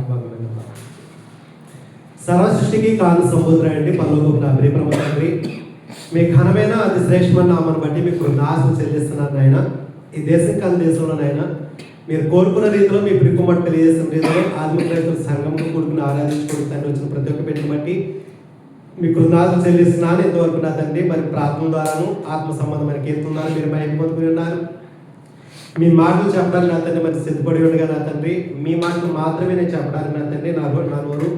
వాక్యభాగం. సర్వ సృష్టికి కాను సముద్రాయండి పరలోకపు నా ప్రియపరమ తండ్రి, మీ ఘనమైన అతి శ్రేష్టమైన నామను బట్టి మీకు కృతజ్ఞతలు చెల్లిస్తున్నాను నాయన. ఈ దేశం కాని దేశంలోనైనా మీరు కోరుకున్న రీతిలో మీ ప్రికుమట్ తెలియజేసిన రీతిలో ఆత్మిక రైతుల సంఘంలో కూడుకుని ఆరాధించుకుంటాను వచ్చిన ప్రతి ఒక్క పెట్టిన బట్టి మీ కృతజ్ఞతలు చెల్లిస్తున్నాను. ఇంతవరకు నా తండ్రి మరి ప్రార్థన ద్వారాను ఆత్మ సంబంధమైన కీర్తనలు మీరు మహిమ పొందుకుని ఉన్నారు. మీ మాటలు చెప్పడానికి నా తండ్రి మరి సిద్ధపడి ఉండగా నా తండ్రి మీ మాటలు మాత్రమే నేను చెప్పడానికి నా తండ్రి నా నోరు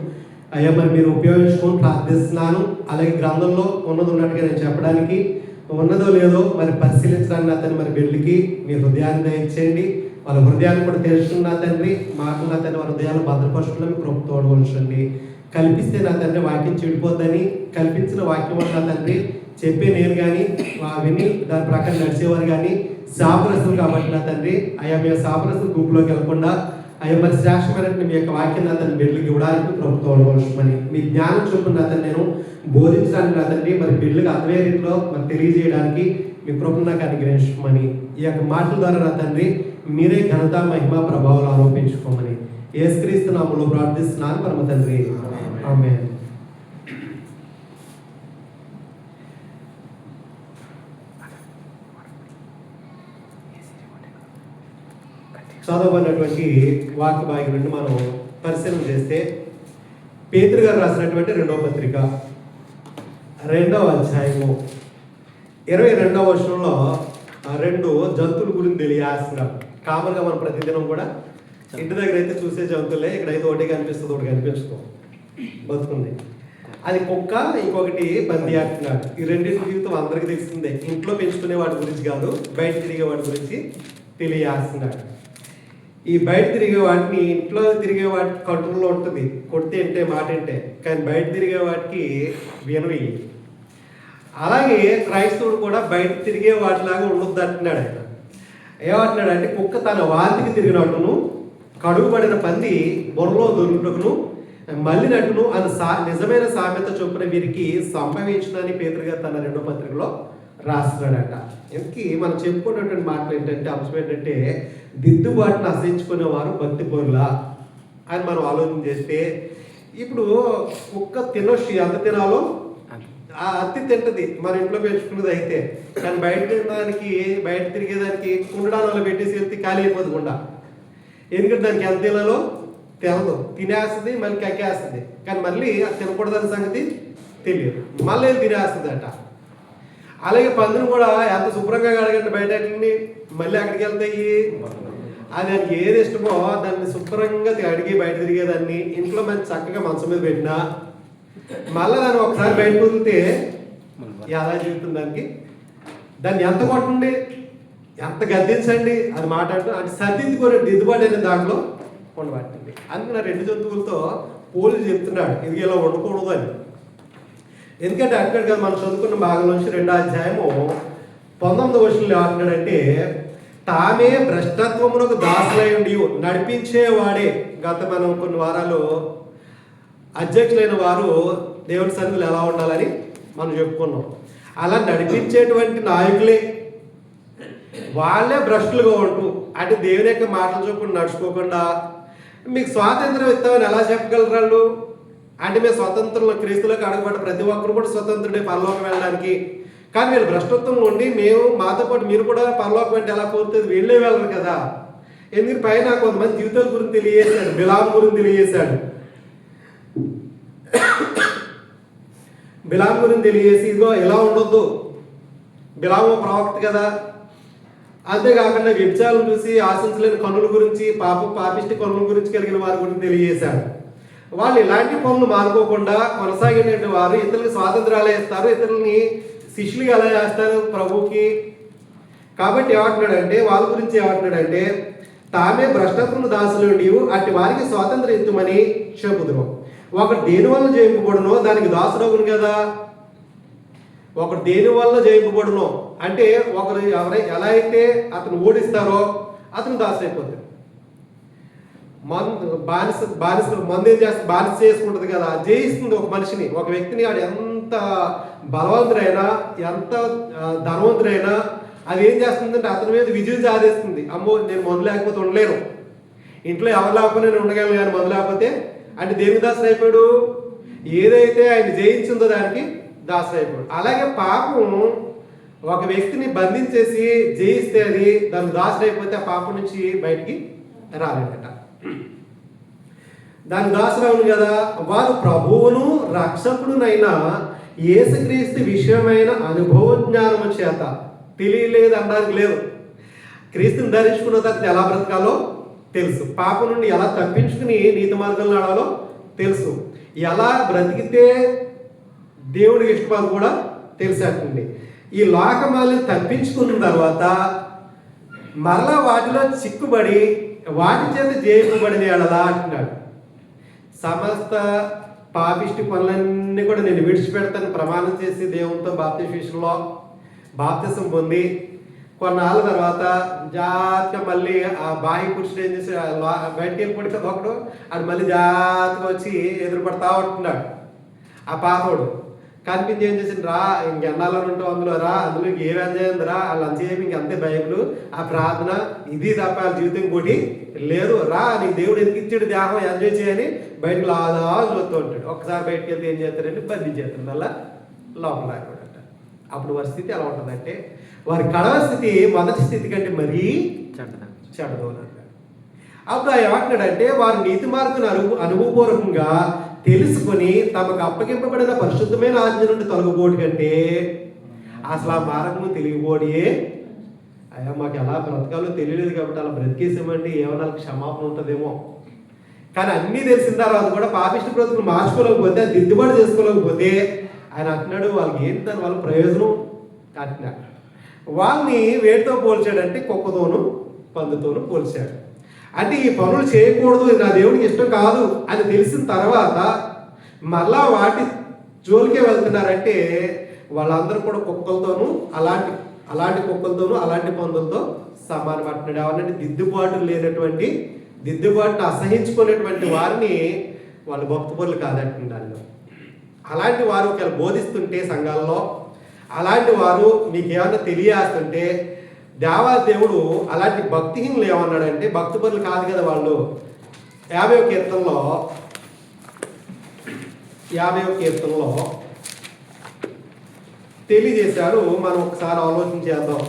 అయ్యా మరి మీరు ఉపయోగించుకొని ప్రార్థిస్తున్నాను. అలాగే గ్రంథంలో ఉన్నది ఉన్నట్టుగా నేను చెప్పడానికి ఉన్నదో లేదో మరి పరిశీలించడానికి నా తండ్రి మరి బిడ్డలకి మీ హృదయాన్ని దయచేయండి. వాళ్ళ హృదయాన్ని కూడా తెలుసుకున్న తండ్రి మాటలు నా తండ్రి వాళ్ళ హృదయాలు భద్రపరుచుకున్న మీ కృప తోడవలసండి. కల్పిస్తే నా తండ్రి వాక్యం చెడిపోద్దని కల్పించిన వాక్యం వల్ల నా తండ్రి చెప్పే నేను కానీ విని దాని ప్రకారం నడిచేవారు కానీ శాపరస్తులు కాబట్టి నా తండ్రి అయ్యా మేము శాపరస్తుల గుంపులోకి వెళ్ళకుండా అయ్యా మరి శ్రేష్టమైనటువంటి మీ యొక్క వాక్యం నా తండ్రి బిడ్డలకు ఇవ్వడానికి ప్రభుత్వం అవసరమని మీ జ్ఞానం చొప్పున నా తండ్రి నేను బోధించడానికి నా తండ్రి మరి బిడ్డలకు అదే రీతిలో మరి తెలియజేయడానికి మీ ప్రభుత్వం నాకు అనుగ్రహించమని ఈ యొక్క మాటల ద్వారా నా తండ్రి మీరే ఘనత మహిమ ప్రభావాలు ఆరోపించుకోమని యేసుక్రీస్తు నామములో ప్రార్థిస్తున్నాను పరమ తండ్రి, ఆమేన్. చదవబడినటువంటి వాక్య భాగం నుండి మనం పరిశీలన చేస్తే పేతురు గారు రాసినటువంటి 2వ పత్రిక 2వ అధ్యాయము 22వ వచనంలో 2 జంతువుల గురించి తెలియాల్సిన కామన్గా మనం ప్రతిదినం కూడా ఇంటి దగ్గర అయితే చూసే జంతువులే, ఇక్కడైతే ఒకటి కనిపిస్తుంది ఒకటి కనిపిస్తుంది బతుకుంది. అది కుక్క, ఇంకొకటి పంది అంటున్నాడు. ఈ రెండింటి జీవితం అందరికీ తెలిసిందే. ఇంట్లో పెంచుకునే వాటి గురించి కాదు, బయట తిరిగే వాటి గురించి తెలియాల్సినాడు. ఈ బయట తిరిగే వాటిని ఇంట్లో తిరిగే వాటి కంట్రోల్లో ఉంటుంది, కొడితే అంటే మాట అంటే, కానీ బయట తిరిగే వాటికి వినవి. అలాగే క్రైస్తవుడు కూడా బయట తిరిగే వాటిలాగా ఉండొద్దు అంటున్నాడు ఆయన. ఏమంటున్నాడు అంటే కుక్క తన వాంతికి తిరిగినట్టును కడుగుబడిన పంది బొర్రలో దొరుకుటకును మళ్ళినట్టును అని నిజమైన సామెత చొప్పున వీరికి సంభవించునని పేతురు గారు తన 2వ పత్రికలో రాస్తున్నాడట. ఇందుకీ మనం చెప్పుకున్నటువంటి మాటలు ఏంటంటే అంశం ఏంటంటే దిద్దుబాటును అసహించుకునేవారు భక్తి పరులా అని మనం ఆలోచన చేస్తే, ఇప్పుడు కుక్క తినొచ్చు, ఎంత తినాలో ఆ అత్తి తింటది మన ఇంట్లో పెంచుకున్నది అయితే, కానీ బయట తిరిగేదానికి కుండడాలలో పెట్టేసి వెళ్తే ఖాళీ అయిపోతుందా. ఎందుకంటే దానికి ఎంత తినాలో తెలదు, తినేస్తుంది మళ్ళీ కక్కేస్తుంది, కానీ మళ్ళీ అది తినకూడదన్న సంగతి తెలియదు, మళ్ళీ తినేస్తుంది అట. అలాగే పందును కూడా ఎంత శుభ్రంగా కడగండి బయట మళ్ళీ అక్కడికి వెళ్తాయి. అది దానికి ఏది ఇష్టమో దాన్ని శుభ్రంగా అడిగి బయట తిరిగేదాన్ని ఇంట్లో మంచి చక్కగా మంచం మీద పెట్టినా మళ్ళీ దాన్ని ఒకసారి బయట వదిలితే ఎలా జీవితం దాన్ని ఎంత కొట్టండి, ఎంత గద్దించండి, అది మాట్లాడుతూ అంటే సర్దిద్దుకొని దిద్దుబాటు అనే దాంట్లో ఉండబట్టింది. అందుకని 2 జంతువులతో పోలీసు చెప్తున్నాడు ఇది ఇలా ఉండకూడదు అని. ఎందుకంటే అంటాడు కదా మనం చదువుకున్న భాగం నుంచి 2వ అధ్యాయము 19వ వచనంలో ఏమంటున్నాడంటే తామే భ్రష్టత్వమునకు దాసులైండి నడిపించేవాడే. మనం కొన్ని వారాలు అధ్యక్షులైన వారు దేవుని సన్నిధిలో ఎలా ఉండాలని మనం చెప్పుకున్నాం. అలా నడిపించేటువంటి నాయకులే వాళ్ళే భ్రష్టులుగా ఉంటూ అంటే దేవుని యొక్క మాటలు చొప్పున నడుచుకోకుండా మీకు స్వాతంత్రం ఇస్తామని ఎలా చెప్పగలరు వాళ్ళు? అంటే మేము స్వతంత్రంలో క్రీస్తులకు అడగబడ్డ ప్రతి ఒక్కరు కూడా స్వతంత్రుడే పరలోకం వెళ్ళడానికి. కానీ వీళ్ళు భ్రష్టత్వం ఉండి మేము మాతో పాటు మీరు కూడా పరలోకం అంటే ఎలా పోతుంది, వీళ్ళే వెళ్ళరు కదా. ఎందుకు పైన కొంతమంది జీవితాల గురించి తెలియజేశాడు, బిలాము గురించి తెలియజేశాడు. బిలాము గురించి తెలియజేసి ఇదిగో ఇలా ఉండొద్దు, బిలాము ప్రవక్త కదా. అంతేకాకుండా వ్యభిచారం చూసి ఆశించలేని కన్నుల గురించి పాపిష్టి కన్నుల గురించి కలిగిన వారి గురించి తెలియజేశాడు. వాళ్ళు ఇలాంటి పనులు మానుకోకుండా కొనసాగినటువంటి వారు ఇతరులకు స్వాతంత్రాలు ఇస్తారు, ఇతరులని శిష్యులు ఎలా చేస్తారు ప్రభువుకి. కాబట్టి ఏమంటున్నాడంటే వాళ్ళ గురించి ఏమంటున్నాడంటే తామే భ్రష్టత్వము దాసులు అట్టి వారికి స్వాతంత్రం ఇస్తుమని చెబుదురు. ఒకడు దేని వల్ల జయింపబడునో దానికి దాసుడవును కదా. ఒకడు దేని వల్ల జయింపబడునో అంటే ఒకరు ఎలా అయితే అతను ఓడిస్తారో అతను దాసుడైపోతాడు. మందు ఏం చేస్తుంది, బానిస చేసుకుంటుంది కదా, జయిస్తుంది ఒక మనిషిని, ఒక వ్యక్తిని. వాడు ఎంత బలవంతుడైనా ఎంత ధనవంతుడైనా అది ఏం చేస్తుందంటే అతని మీద విజయం సాధిస్తుంది. అమ్మో నేను మందు లేకపోతే ఉండలేను, ఇంట్లో ఎవరు లేకపోతే నేను ఉండగలను కానీ మందు లేకపోతే అంటే దేనికి దాసుడు అయిపోయాడు? ఏదైతే ఆయన జయించిందో దానికి దాసుడు అయిపోయాడు. అలాగే పాపం ఒక వ్యక్తిని బంధించేసి జయిస్తే అది దానికి దాసుడు అయిపోతే ఆ పాపం నుంచి బయటికి రాలేదట. దానికి దాసుడు అవును కదా. వారు ప్రభువును రక్షకుడునైనా యేసుక్రీస్తు విషయమైన అనుభవ జ్ఞానము చేత తెలియలేదు అనడానికి లేదు. క్రీస్తుని ధరించుకున్న తర్వాత ఎలా బ్రతకాలో తెలుసు, పాపం నుండి ఎలా తప్పించుకుని నీతి మార్గంలో నడవాలో తెలుసు, ఎలా బ్రతికితే దేవుడికి ఇష్టపడి కూడా తెలిసేటండి. ఈ లోకమాలని తప్పించుకున్న తర్వాత మరలా వాటిలో చిక్కుబడి వాటి చేత జయింపబడిన ఎడలా అంటున్నాడు. సమస్త పాపిష్టి పనులన్నీ కూడా నేను విడిచిపెడతాను ప్రమాణం చేసి దేవునితో బాప్తిస్మలో బాప్తిసం పొంది కొన్నాళ్ళ తర్వాత జాగ్రత్తగా మళ్ళీ ఆ బాహ్య పురుషుడు ఏం చేసి బయటికి వెళ్ళిపోయి కదా ఒకడు, అది మళ్ళీ జాగ్రత్తగా వచ్చి ఎదురుపడతా ఉంటున్నాడు. ఆ పాతోడు కనిపించి ఏం చేసింది, రా ఇంకెన్నాళ్ళు ఉంటావు అందులో, రా అందులో ఏ ఎంజాయ్ రా, వాళ్ళు అంతేమి ఇంకంతే బైబుల్ ఆ ప్రార్థన ఇది తప్ప వాళ్ళ జీవితం కోటి లేదు, రా నీకు దేవుడు ఎందుకు ఇచ్చాడు దేహం ఎంజాయ్ చేయని బయటకు లాదా చూస్తూ ఉంటాడు. ఒక్కసారి బయటకు వెళ్తే ఏం చేస్తారంటే బంధించేస్తారు, మళ్ళీ లోపల రాకూడదట. అప్పుడు వారి స్థితి ఎలా ఉంటుందంటే వారి కడవ స్థితి మొదటి స్థితి కంటే మరీ చెడ్డదు అని అంటాడు. అప్పుడు ఏమంటున్నాడంటే వారు నీతి మార్గం అనుభవపూర్వకంగా తెలుసుకొని తమకు అప్పగింపబడిన పరిశుద్ధమైన ఆజ్ఞ నుండి తొలగిపోవడం కంటే అసలు ఆ మార్గము తెలియబోడియే. అయ్యా మాకు ఎలా బ్రతకాలో తెలియలేదు కాబట్టి అలా బ్రతికేసామండి, ఏమన్నా క్షమాపణ ఉంటుందేమో. కానీ అన్నీ తెలిసిన తర్వాత కూడా పాపిష్టి బ్రతుకులు మార్చుకోలేకపోతే దిద్దుబాటు చేసుకోలేకపోతే ఆయన అంటున్నాడు వాళ్ళకి ఏంటి దాని వాళ్ళ ప్రయోజనం అంటున్నాడు. వాళ్ళని వేటితో పోల్చాడంటే కుక్కతోనూ పందుతోనూ పోల్చాడు. అంటే ఈ పనులు చేయకూడదు, నా దేవుడికి ఇష్టం కాదు అని తెలిసిన తర్వాత మళ్ళా వాటి జోలికే వెళ్తున్నారంటే వాళ్ళందరూ కూడా కుక్కలతోనూ అలాంటి కుక్కలతోనూ అలాంటి పందులతో సమానం అంటున్నాడు. ఎవరంటే దిద్దుబాటును అసహించుకునేటువంటి వారిని వాళ్ళు భక్తిపరులు కాదంటున్నారు. అలాంటి వారు ఒకవేళ బోధిస్తుంటే సంఘాల్లో అలాంటి వారు మీకు ఏమన్నా తెలియస్తుంటే దేవాదేవుడు అలాంటి భక్తిహీనులు ఏమన్నాడంటే భక్తిపరులు కాదు కదా వాళ్ళు. 50వ కీర్తనలో తెలియజేశాడు. మనం ఒకసారి ఆలోచన చేద్దాం.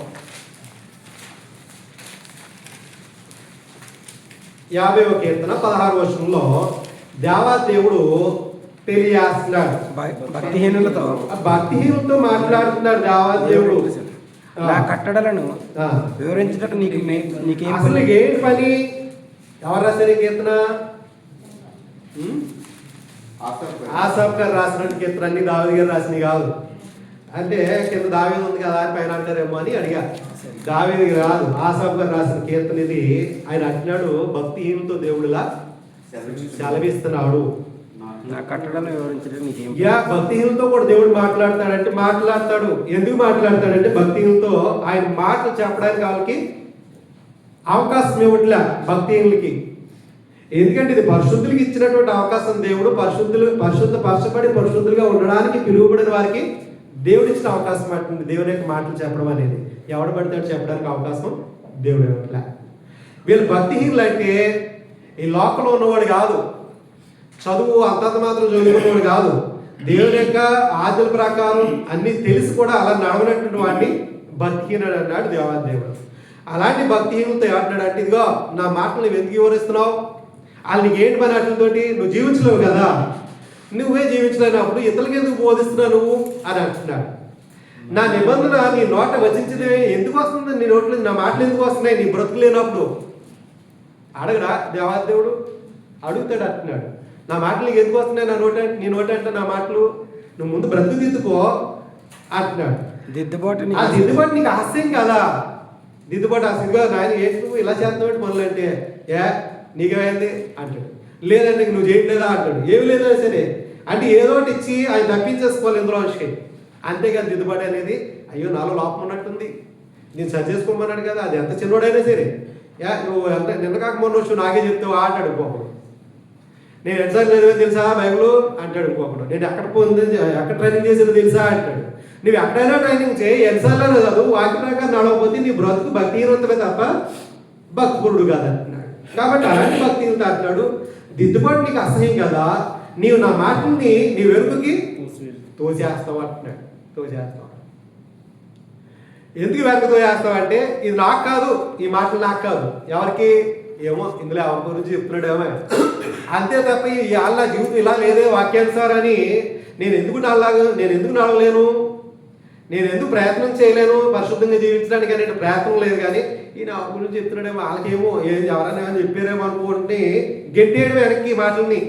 50వ కీర్తన 16వ వచనంలో దేవాదేవుడు తెలియజేస్తున్నాడు. భక్తిహీనులతో మాట్లాడుతున్నాడు దేవాదేవుడు. నా కట్టడలను వివరించటకు నీకేం అసలు ఏంటి పని? ఎవరు రాశారు ఈ కీర్తన? ఆసాఫ్ గారు రాసినట్టు కీర్తన అన్ని దావీదు గారు రాసినవి కాదు. అంటే కింద దావీదు ఉంది కదా అని పైన అంటారేమో అని అడిగా. దావీదు రాదు, ఆసాఫ్ గారు రాసిన కీర్తన ఇది. ఆయన అంటున్నాడు భక్తిహీనులతో దేవుడిలా సెలవిస్తున్నాడు. నా కట్టడలను వివరించడం నీకేం? భక్తిహీనులతో కూడా దేవుడు మాట్లాడతాడు. ఎందుకు మాట్లాడతాడంటే భక్తిహీనులతో ఆయన మాటలు చెప్పడానికి వాళ్ళకి అవకాశం ఇవ్వట్లే భక్తిహీనులకి. ఎందుకంటే ఇది పరిశుద్ధులకి ఇచ్చినటువంటి అవకాశం. దేవుడు పరిశుద్ధపరచబడి పరిశుద్ధులుగా ఉండడానికి పిలువబడిన వారికి దేవుడు ఇచ్చిన అవకాశం అంటుంది దేవుని యొక్క మాటలు చెప్పడం అనేది. ఎవడు పడతాడు చెప్పడానికి అవకాశం దేవుడు ఇవ్వట్లే. వీళ్ళు భక్తిహీనులు అంటే ఈ లోకంలో ఉన్నవాడు కాదు, చదువు అంతంత మాత్రం చదువుకున్నవాడు కాదు, దేవుని యొక్క ఆజ్ఞల ప్రకారం అన్ని తెలిసి కూడా అలా నడవనటువంటి వాడిని భక్తిహీనుడు అన్నాడు దేవాదేవుడు. అలాంటి భక్తిహీనులతో ఏమంటాడంటే ఇదిగో నా మాటలు నువ్వు ఎందుకు వివరిస్తున్నావు, వాళ్ళు నీకు ఏంటి పని వాటితోటి, నువ్వు జీవించలేవు కదా, నువ్వే జీవించలేనప్పుడు ఇతరులకి ఎందుకు బోధిస్తున్నావు నువ్వు అని అంటున్నాడు. నా నిబంధన నీ నోట వచించదే ఎందుకు వస్తుంది, నీ నోట్లో నా మాటలు ఎందుకు వస్తున్నాయి నీ బ్రతుకు లేనప్పుడు? అడగరా దేవాదేవుడు? అడుగుతాడు అంటున్నాడు. నా మాటలు నీకు ఎందుకు వస్తున్నాయి నీ నోట అంటే నా మాటలు నువ్వు ముందు బ్రతుకు దిద్దుకో అంటున్నాడు. దిద్దుబాటు నీకు హాస్యం కదా, దిద్దుబాటు హాస్యంగా నాయన ఏంటి నువ్వు ఇలా చేస్తావు పనులు అంటే నీకేమైంది అంటాడు. లేదంటే నువ్వు చేయట్లేదా అంటాడు. ఏమి లేదా సరే అంటే ఏదో ఒకటి ఇచ్చి ఆయన తప్పించేసుకోవాలి ఇందులో విషయం. అంతేకాదు దిద్దుబాటు అనేది అయ్యో నాలో లోపం ఉన్నట్టుంది నేను సరి చేసుకోమన్నాడు కదా, అది ఎంత చిన్నోడైనా సరే నువ్వు ఎంత నిన్న కాక మొన్న వచ్చి నాకే చెప్తావు అంటాడు ఇంకొకడు. నేను ఎన్నిసార్లు చదివాను తెలుసా బైబిల్ అంటాడు ఇంకొకడు. నేను ఎక్కడ ట్రైనింగ్ చేసేది తెలుసా అంటాడు. నువ్వు ఎక్కడైనా ట్రైనింగ్ చేయి, ఎన్నిసార్లు చదువు, వాక్య ప్రకారం నడవకపోతే నీ బ్రతుకు భక్తిహీనతమే తప్ప భక్తిపరుడు కాదంటున్నాడు. కాబట్టి అలాంటి భక్తిహీనత అంటున్నాడు, దిద్దుబాటు నీకు అసహ్యం కదా, నీవు నా మాటల్ని నీ వెనుకకి తోసేస్తావు అంటున్నాడు. తోసేస్తావు. ఎందుకు వెనక తోసేస్తావు అంటే, ఇది నాకు కాదు, ఈ మాటలు నాకు కాదు, ఎవరికి ఏమో ఇందులో ఎవరి గురించి చెప్తున్నాడు ఏమో, అంతే తప్ప ఇవాళ నా జీవితం ఇలా లేదే వాక్యానుసారం అని నేను ఎందుకు నడవలేను, నేను ఎందుకు ప్రయత్నం చేయలేను పరిశుద్ధంగా జీవించడానికి అనే ప్రయత్నం లేదు. కానీ ఈయన ఎవరి గురించి చెప్తున్నాడేమో, వాళ్ళకేమో ఎవరైనా ఏమో చెప్పారేమో అనుకుంటే గెట్టేయడం వెనక్కి ఈ మాటల్ని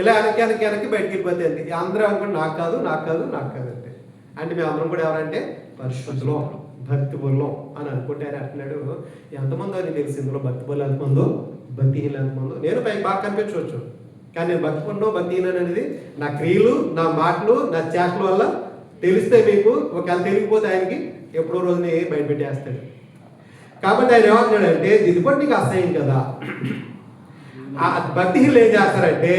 ఇలా వెనక్కి బయటికి వెళ్ళిపోతే అంతే. అందరూ అనుకోండి నాకు కాదు అంటే అంటే మేము అందరం కూడా ఎవరంటే పరిశుద్ధులం, భక్తి బుల్లం అని అనుకుంటే ఆయన అంటున్నాడు. ఎంతమందో అని తెలుసు ఇందులో భక్తి బుల్ ఎంతమందో, భక్తిహీనులు ఎంతమందో. నేను పైకి బాగా కనిపించవచ్చు, కానీ నేను భక్తి బుల్లో భక్తిహీన అనేది నా క్రియలు, నా మాటలు, నా చేష్టల వల్ల తెలిస్తే మీకు. ఒకవేళ తెలియకపోతే ఆయనకి ఎప్పుడో రోజుని బయటపెట్టేస్తాడు. కాబట్టి ఆయన ఏమంటున్నాడంటే, దిద్దుబాటు నీకు అసహ్యం కదా. ఆ భక్తిహీనులు ఏం చేస్తారంటే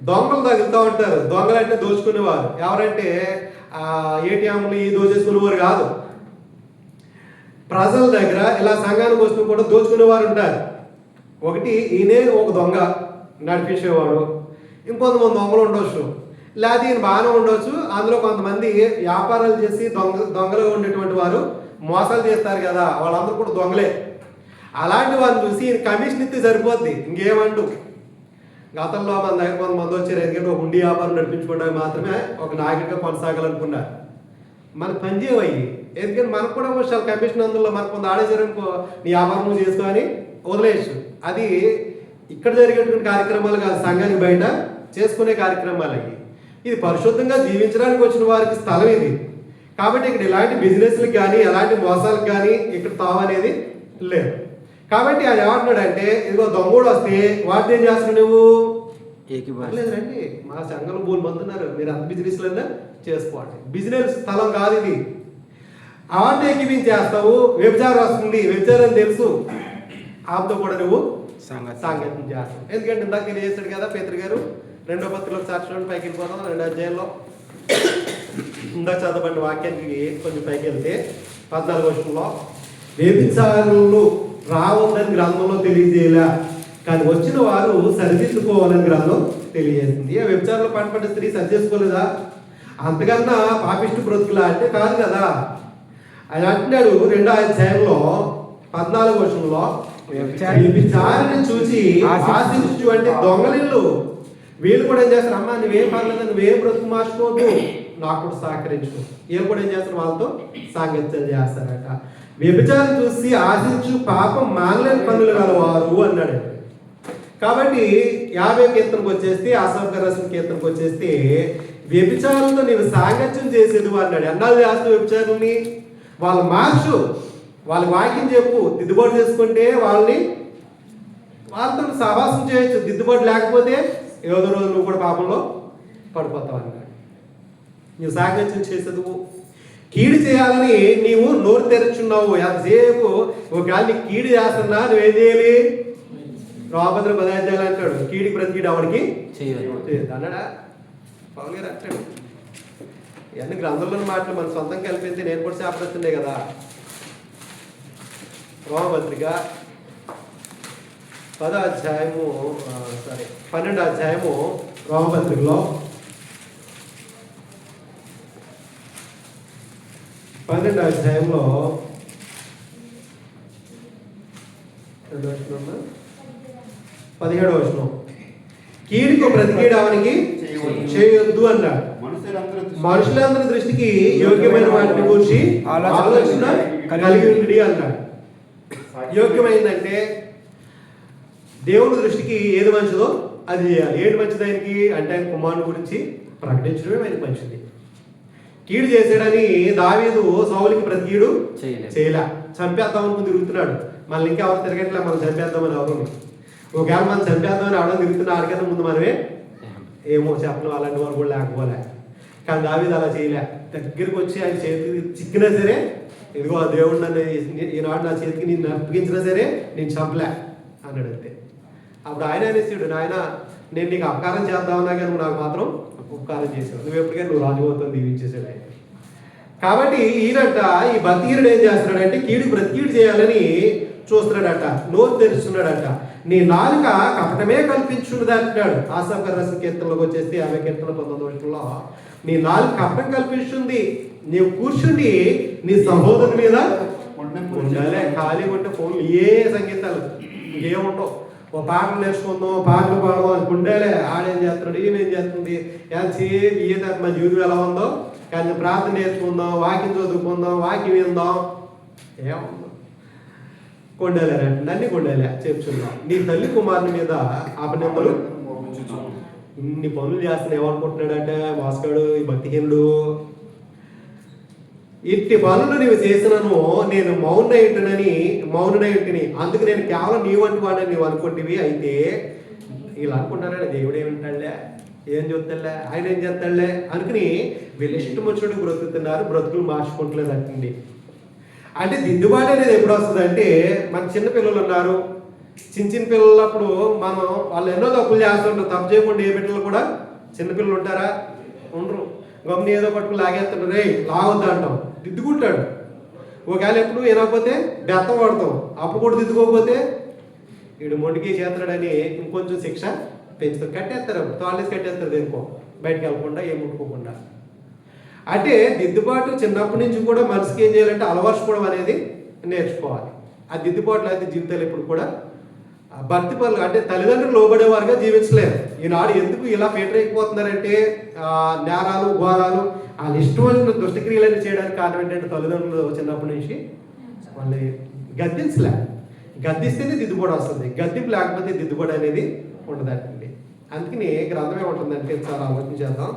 దొంగలు తగులుతూ ఉంటారు. దొంగలు అంటే దోచుకునేవారు. ఎవరంటే ఏటీఎంలు ఈ దోచేసుకునేవారు కాదు, ప్రజల దగ్గర ఇలా సంఘానికి వస్తూ కూడా దోచుకునేవారు ఉంటారు. ఒకటి ఈయనే ఒక దొంగ నడిపించేవాడు, ఇంకొంతమంది దొంగలు ఉండొచ్చు, లేదా ఈయన బాగానే ఉండొచ్చు. అందులో కొంతమంది వ్యాపారాలు చేసి దొంగలుగా ఉండేటువంటి వారు మోసాలు చేస్తారు కదా, వాళ్ళందరూ కూడా దొంగలే. అలాంటి వారిని చూసి ఈయన కమిషన్ ఇస్తే సరిపోద్ది, ఇంకేమంటూ. గతంలో మన దగ్గర కొంతమంది వచ్చారు, ఎందుకంటే ఒక ఉండి వ్యాపారం నడిపించుకోవడానికి మాత్రమే ఒక నాయకుడిగా కొనసాగాలనుకున్నారు. మనకు పనిచేయవయ్యి, ఎందుకంటే మనకు కూడా చాలా కమిషన్ అందులో మనకు కొంత ఆడేసారనుకో, నీ వ్యాపారం నువ్వు చేసుకొని వదిలేయచ్చు. అది ఇక్కడ జరిగేటువంటి కార్యక్రమాలు కాదు, సంఘానికి బయట చేసుకునే కార్యక్రమాలు అవి. ఇది పరిశుద్ధంగా జీవించడానికి వచ్చిన వారికి స్థలం ఇది. కాబట్టి ఇక్కడ ఇలాంటి బిజినెస్లకు కానీ ఎలాంటి మోసాలకు కానీ ఇక్కడ తావనేది లేదు. కాబట్టి ఆయన ఏమంటున్నాడంటే, ఇదిగో దొంగోడు వస్తే వాటిని ఏం చేస్తున్నావు నువ్వు? లేదు రండి, మా సంఘంలో 3 మంది ఉన్నారు, మీరు అంత బిజినెస్లన్నా చేసుకోండి, బిజినెస్ స్థలం కాదు ఇది. ఆవిడ ఎక్కిపించేస్తావు, వ్యభిచారం వస్తుంది, వ్యభిచారం తెలుసు, ఆమెతో కూడా నువ్వు సాంగత్యం చేస్తావు. ఎందుకంటే ఇందాక తెలియజేస్తాడు కదా పేతురు గారు, 2వ పత్రికలో చర్చలో పైకి వెళ్ళిపోతాం, 2వ అధ్యాయంలో ఇందాక చదవబడిన వాక్యానికి కొంచెం పైకి వెళ్తే 14వ వచనంలో, వ్యభిచారులు రావద్దని గ్రంథంలో తెలియజేయలే, కానీ వచ్చిన వారు సరిదిద్దుకోవాలని గ్రంథం తెలియజేస్తుంది. ఆ వ్యభిచారంలో పడిపడ్డ స్త్రీ సరి చేసుకోలేదా? అంతకన్నా పాపిష్టి బ్రతుకులా అంటే కాదు కదా. ఆయన అంటున్నాడు 2వ అధ్యాయంలో 14వ వచనంలో, వ్యభిచారిని చూసి ఆశించు అంటే దొంగలిల్లు. వీళ్ళు కూడా ఏం చేస్తారు, అమ్మా నువ్వేం పర్లేదు, నువ్వేం బ్రతుకు మార్చుకోవద్దు, నాకు కూడా సహకరించు. వీళ్ళు కూడా ఏం చేస్తారు, వాళ్ళతో సాంగత్యం చేస్తారట. వ్యభిచారం చూసి ఆశించు పాపం మానలేని పనులు గలవారు అన్నాడు. కాబట్టి 50వ కీర్తనకు వచ్చేస్తే, ఆసాఫ్ గారు రాసిన కీర్తనకు వచ్చేస్తే, వ్యభిచారంతో నీవు సాంగత్యం చేసేది అన్నాడు. ఎన్నాళ్ళు చేస్తావు వ్యభిచారుల్ని? వాళ్ళ మార్చు, వాళ్ళకి వాక్యం చెప్పు, దిద్దుబాటు చేసుకుంటే వాళ్ళతో సహవాసం చేయొచ్చు. దిద్దుబాటు లేకపోతే ఏదో రోజు నువ్వు కూడా పాపంలో పడిపోతావు అన్నాడు. నువ్వు సాంగత్యం చేసేదువు, కీడు చేయాలని నీవు నోరు తెరుచున్నావు. ఎంతసేపు ఒకవేళ నీకు కీడు చేస్తున్నా నువ్వేం చేయాలి? రోమపత్రిక 10వ అధ్యాయం అంటాడు, కీడికి ప్రతికీడు ఆవిడికి అన్నాడా? పౌలు గారు అంటాడు. ఇవన్నీ గ్రంథంలోని మాటలు మన సొంతం కలిపితే నేను కూడా శాపడుతుండే కదా. రోమపత్రిక 12వ అధ్యాయము రోమపత్రికలో 12వ అధ్యాయంలో 17వ వచనం, కీడుకు ప్రతికీడు అవనికి చేయొద్దు అన్నాడు. మనుషులందరి దృష్టికి యోగ్యమైన వాటిని గురించి ఆలోచన కలిగి ఉండి అన్నాడు. యోగ్యమైందంటే దేవుడి దృష్టికి ఏది మంచిదో అది చేయాలి. ఏది మంచిది ఆయనకి అంటే ఆయన కుమారుని గురించి ప్రకటించడమే ఆయనకి మంచిది. కీడు చేసాడని దావీదు సౌలుకి ప్రతి కీడు చేయలే. చంపేద్దామని తిరుగుతున్నాడు, మళ్ళీ ఇంకెవరు తిరగట్లే మనం చంపేద్దామని ఎవరు. ఒకవేళ మనం చంపేద్దామని అవడం తిరుగుతున్నా ఆడికన్నా ముందు మనమే ఏమో చెప్పడం అలాంటి వారు కూడా లేకపోలే. కానీ దావీదు అలా చేయలే. దగ్గరికి వచ్చి ఆయన చేతికి చిక్కినా సరే, ఇదిగో ఆ దేవుడు నన్ను ఈనాడు నా చేతికి నిన్ను అప్పగించినా సరే నేను చంపలే అన్నాడు అంతే. అప్పుడు ఆయన అనేసాడు, నాయన నేను నీకు అపకారం చేద్దామన్నా కానీ నువ్వు నాకు మాత్రం ఉపకారం చేసావు, నువ్వు ఎప్పటికైనా నువ్వు రాజుగోతం దీవించేసాడు ఆయన. కాబట్టి ఈయనంట ఈ భక్తిహీనుడు ఏం చేస్తున్నాడంటే కీడు ప్రతికీడు చేయాలని చూస్తున్నాడట, నోరు తెరుస్తున్నాడట. నీ నాలుక కపటమే కల్పించుండదు అంటున్నాడు. ఆసాఫ్ గారు రాసిన కీర్తనలోకి వచ్చేసి 50 కీర్తన 19వ వచనంలో నీ నాలుక కపటం కల్పిస్తుంది. నీవు కూర్చుండి నీ సహోదరుని మీద ఉండాలి. ఖాళీ ఉంటే ఫోన్లు ఏ సంగీతాలు ఇంకేముంటావు. ఓ పాటలు నేర్చుకుందాం, పాటలు పాడదాం అనుకుంటేలే ఆడేం చేస్తున్నాడు, ఈమెం చేస్తుంది, ఎంతసేపు ఏ మన జీవితం ఎలా ఉందో కానీ ప్రార్థన నేర్చుకుందాం, వాక్యం చదువుకుందాం, వాక్యం విందాం, ఏముందో కొండలేరు అంటే అన్ని కొండలే చెప్తున్నాం. నీ తల్లి కుమారుని మీద అపనిందలు ఇన్ని పనులు చేస్తున్నా ఏమనుకుంటున్నాడంటే మోసగాడు, ఈ భక్తిహీనుడు, ఇట్టి పనులు నీవు చేసినను నేను మౌననయుంటిని, అందుకు నేను కేవలం నీ వంటి వాడని నీవు అనుకుంటేవి. అయితే ఇలా అనుకుంటానండి, దేవుడు ఏమంటాడులే, ఏం చెప్తాడులే, ఆయన ఏం చేస్తాడులే అనుకుని వీళ్ళు ఇష్టం వచ్చినట్టు బ్రతుకుతున్నారు, బ్రతుకులు మార్చుకుంటలేదు అంటండి. అంటే దిద్దుబాటు అనేది ఎప్పుడు వస్తుంది అంటే, మన చిన్న పిల్లలు ఉన్నారు, చిన్న పిల్లలప్పుడు మనం వాళ్ళు ఎన్నో తప్పులు చేస్తుంటారు. తప్పు చేయకుండా ఏ బిడ్డలు కూడా చిన్నపిల్లలు ఉంటారా? ఉండరు. గమ్ని ఏదో పట్టుకుని లాగేస్తాడు, రే లాగొద్దు అంటాం, దిద్దుకుంటాడు. ఒకవేళ ఎప్పుడు వినకపోతే బెత్తం పడతాం, అప్పుడు కూడా దిద్దుకోకపోతే వీడు మొండికి చేస్తాడని ఇంకొంచెం శిక్ష పెంచుతారు, కట్టేస్తారు, తాళేసి కట్టేస్తారు, దేనికో బయటకు వెళ్ళకుండా ఏం ముట్టుకోకుండా. అంటే దిద్దుబాటు చిన్నప్పటి నుంచి కూడా మనసుకి ఏం చేయాలంటే అలవర్చుకోవడం అనేది నేర్చుకోవాలి. ఆ దిద్దుబాటులో అయితే జీవితాలు ఎప్పుడు కూడా భక్తి పనులు అంటే తల్లిదండ్రులు లోబడేవారుగా జీవించలేరు. ఈనాడు ఎందుకు ఇలా పేటరైపోతున్నారంటే నేరాలు, ఘోరాలు, వాళ్ళు ఇష్టమైన దుష్టక్రియలన్నీ చేయడానికి కారణం ఏంటంటే తల్లిదండ్రులు చిన్నప్పటి నుంచి వాళ్ళని గద్దిస్తేనే దిద్దుబాటు వస్తుంది. గద్దింపు లేకపోతే దిద్దుబాటు అనేది ఉండదండి. అందుకని గ్రంథం ఏముంటుందంటే చాలా ఆలోచన చేద్దాం.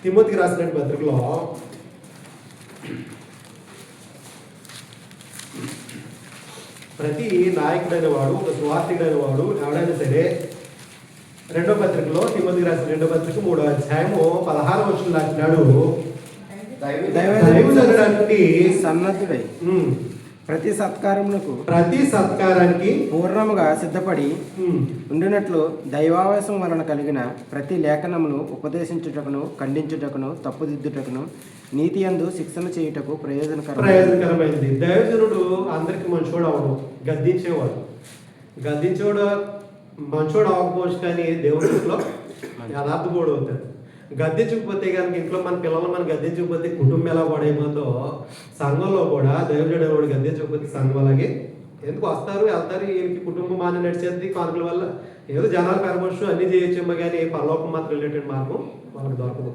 తిమోతికి రాసిన పత్రికలో ప్రతి నాయకుడైన వాడు, ఒక సువార్థికుడైన వాడు ఎవడైనా సరే, రెండో పత్రికలో తిమోతికి రాసిన 2వ పత్రిక 3వ అధ్యాయము 16వ వచనం అంటున్నాడు, దైవజనుడంటే సన్నద్ధుడై ప్రతి సత్కారానికి పూర్ణముగా సిద్ధపడి ఉండినట్లు దైవావేశం వలన కలిగిన ప్రతి లేఖనమును ఉపదేశించుటకును, ఖండించుటకును, తప్పుదిద్దుటకును, నీతి యందు శిక్షణ చేయుటకు ప్రయోజనకరమైంది. దైవజనుడు అందరికి మంచోడు అవడు, గద్దించేవాడు మంచోడు అవ్వకపోవచ్చు, కానీ దేవుడిలో యథార్థ కూడా అవుతాడు. గద్దించకపోతే కనుక ఇంట్లో మన పిల్లలు మనం గద్దించకపోతే కుటుంబం ఎలా పడైపోతుందో, సంఘంలో కూడా దైవజనుడు వాడు గద్దించకపోతే సంఘం అలాగే ఎందుకు వస్తారు వెళ్తారు, వీళ్ళకి కుటుంబం మాని నడిచేది కానుకల వల్ల ఏదో జనాలు పెరగవచ్చు, అన్ని చేయొచ్చేమో, కానీ పరలోకం మాత్రం రిలేటెడ్ మార్గం వాళ్ళకి దొరకదు.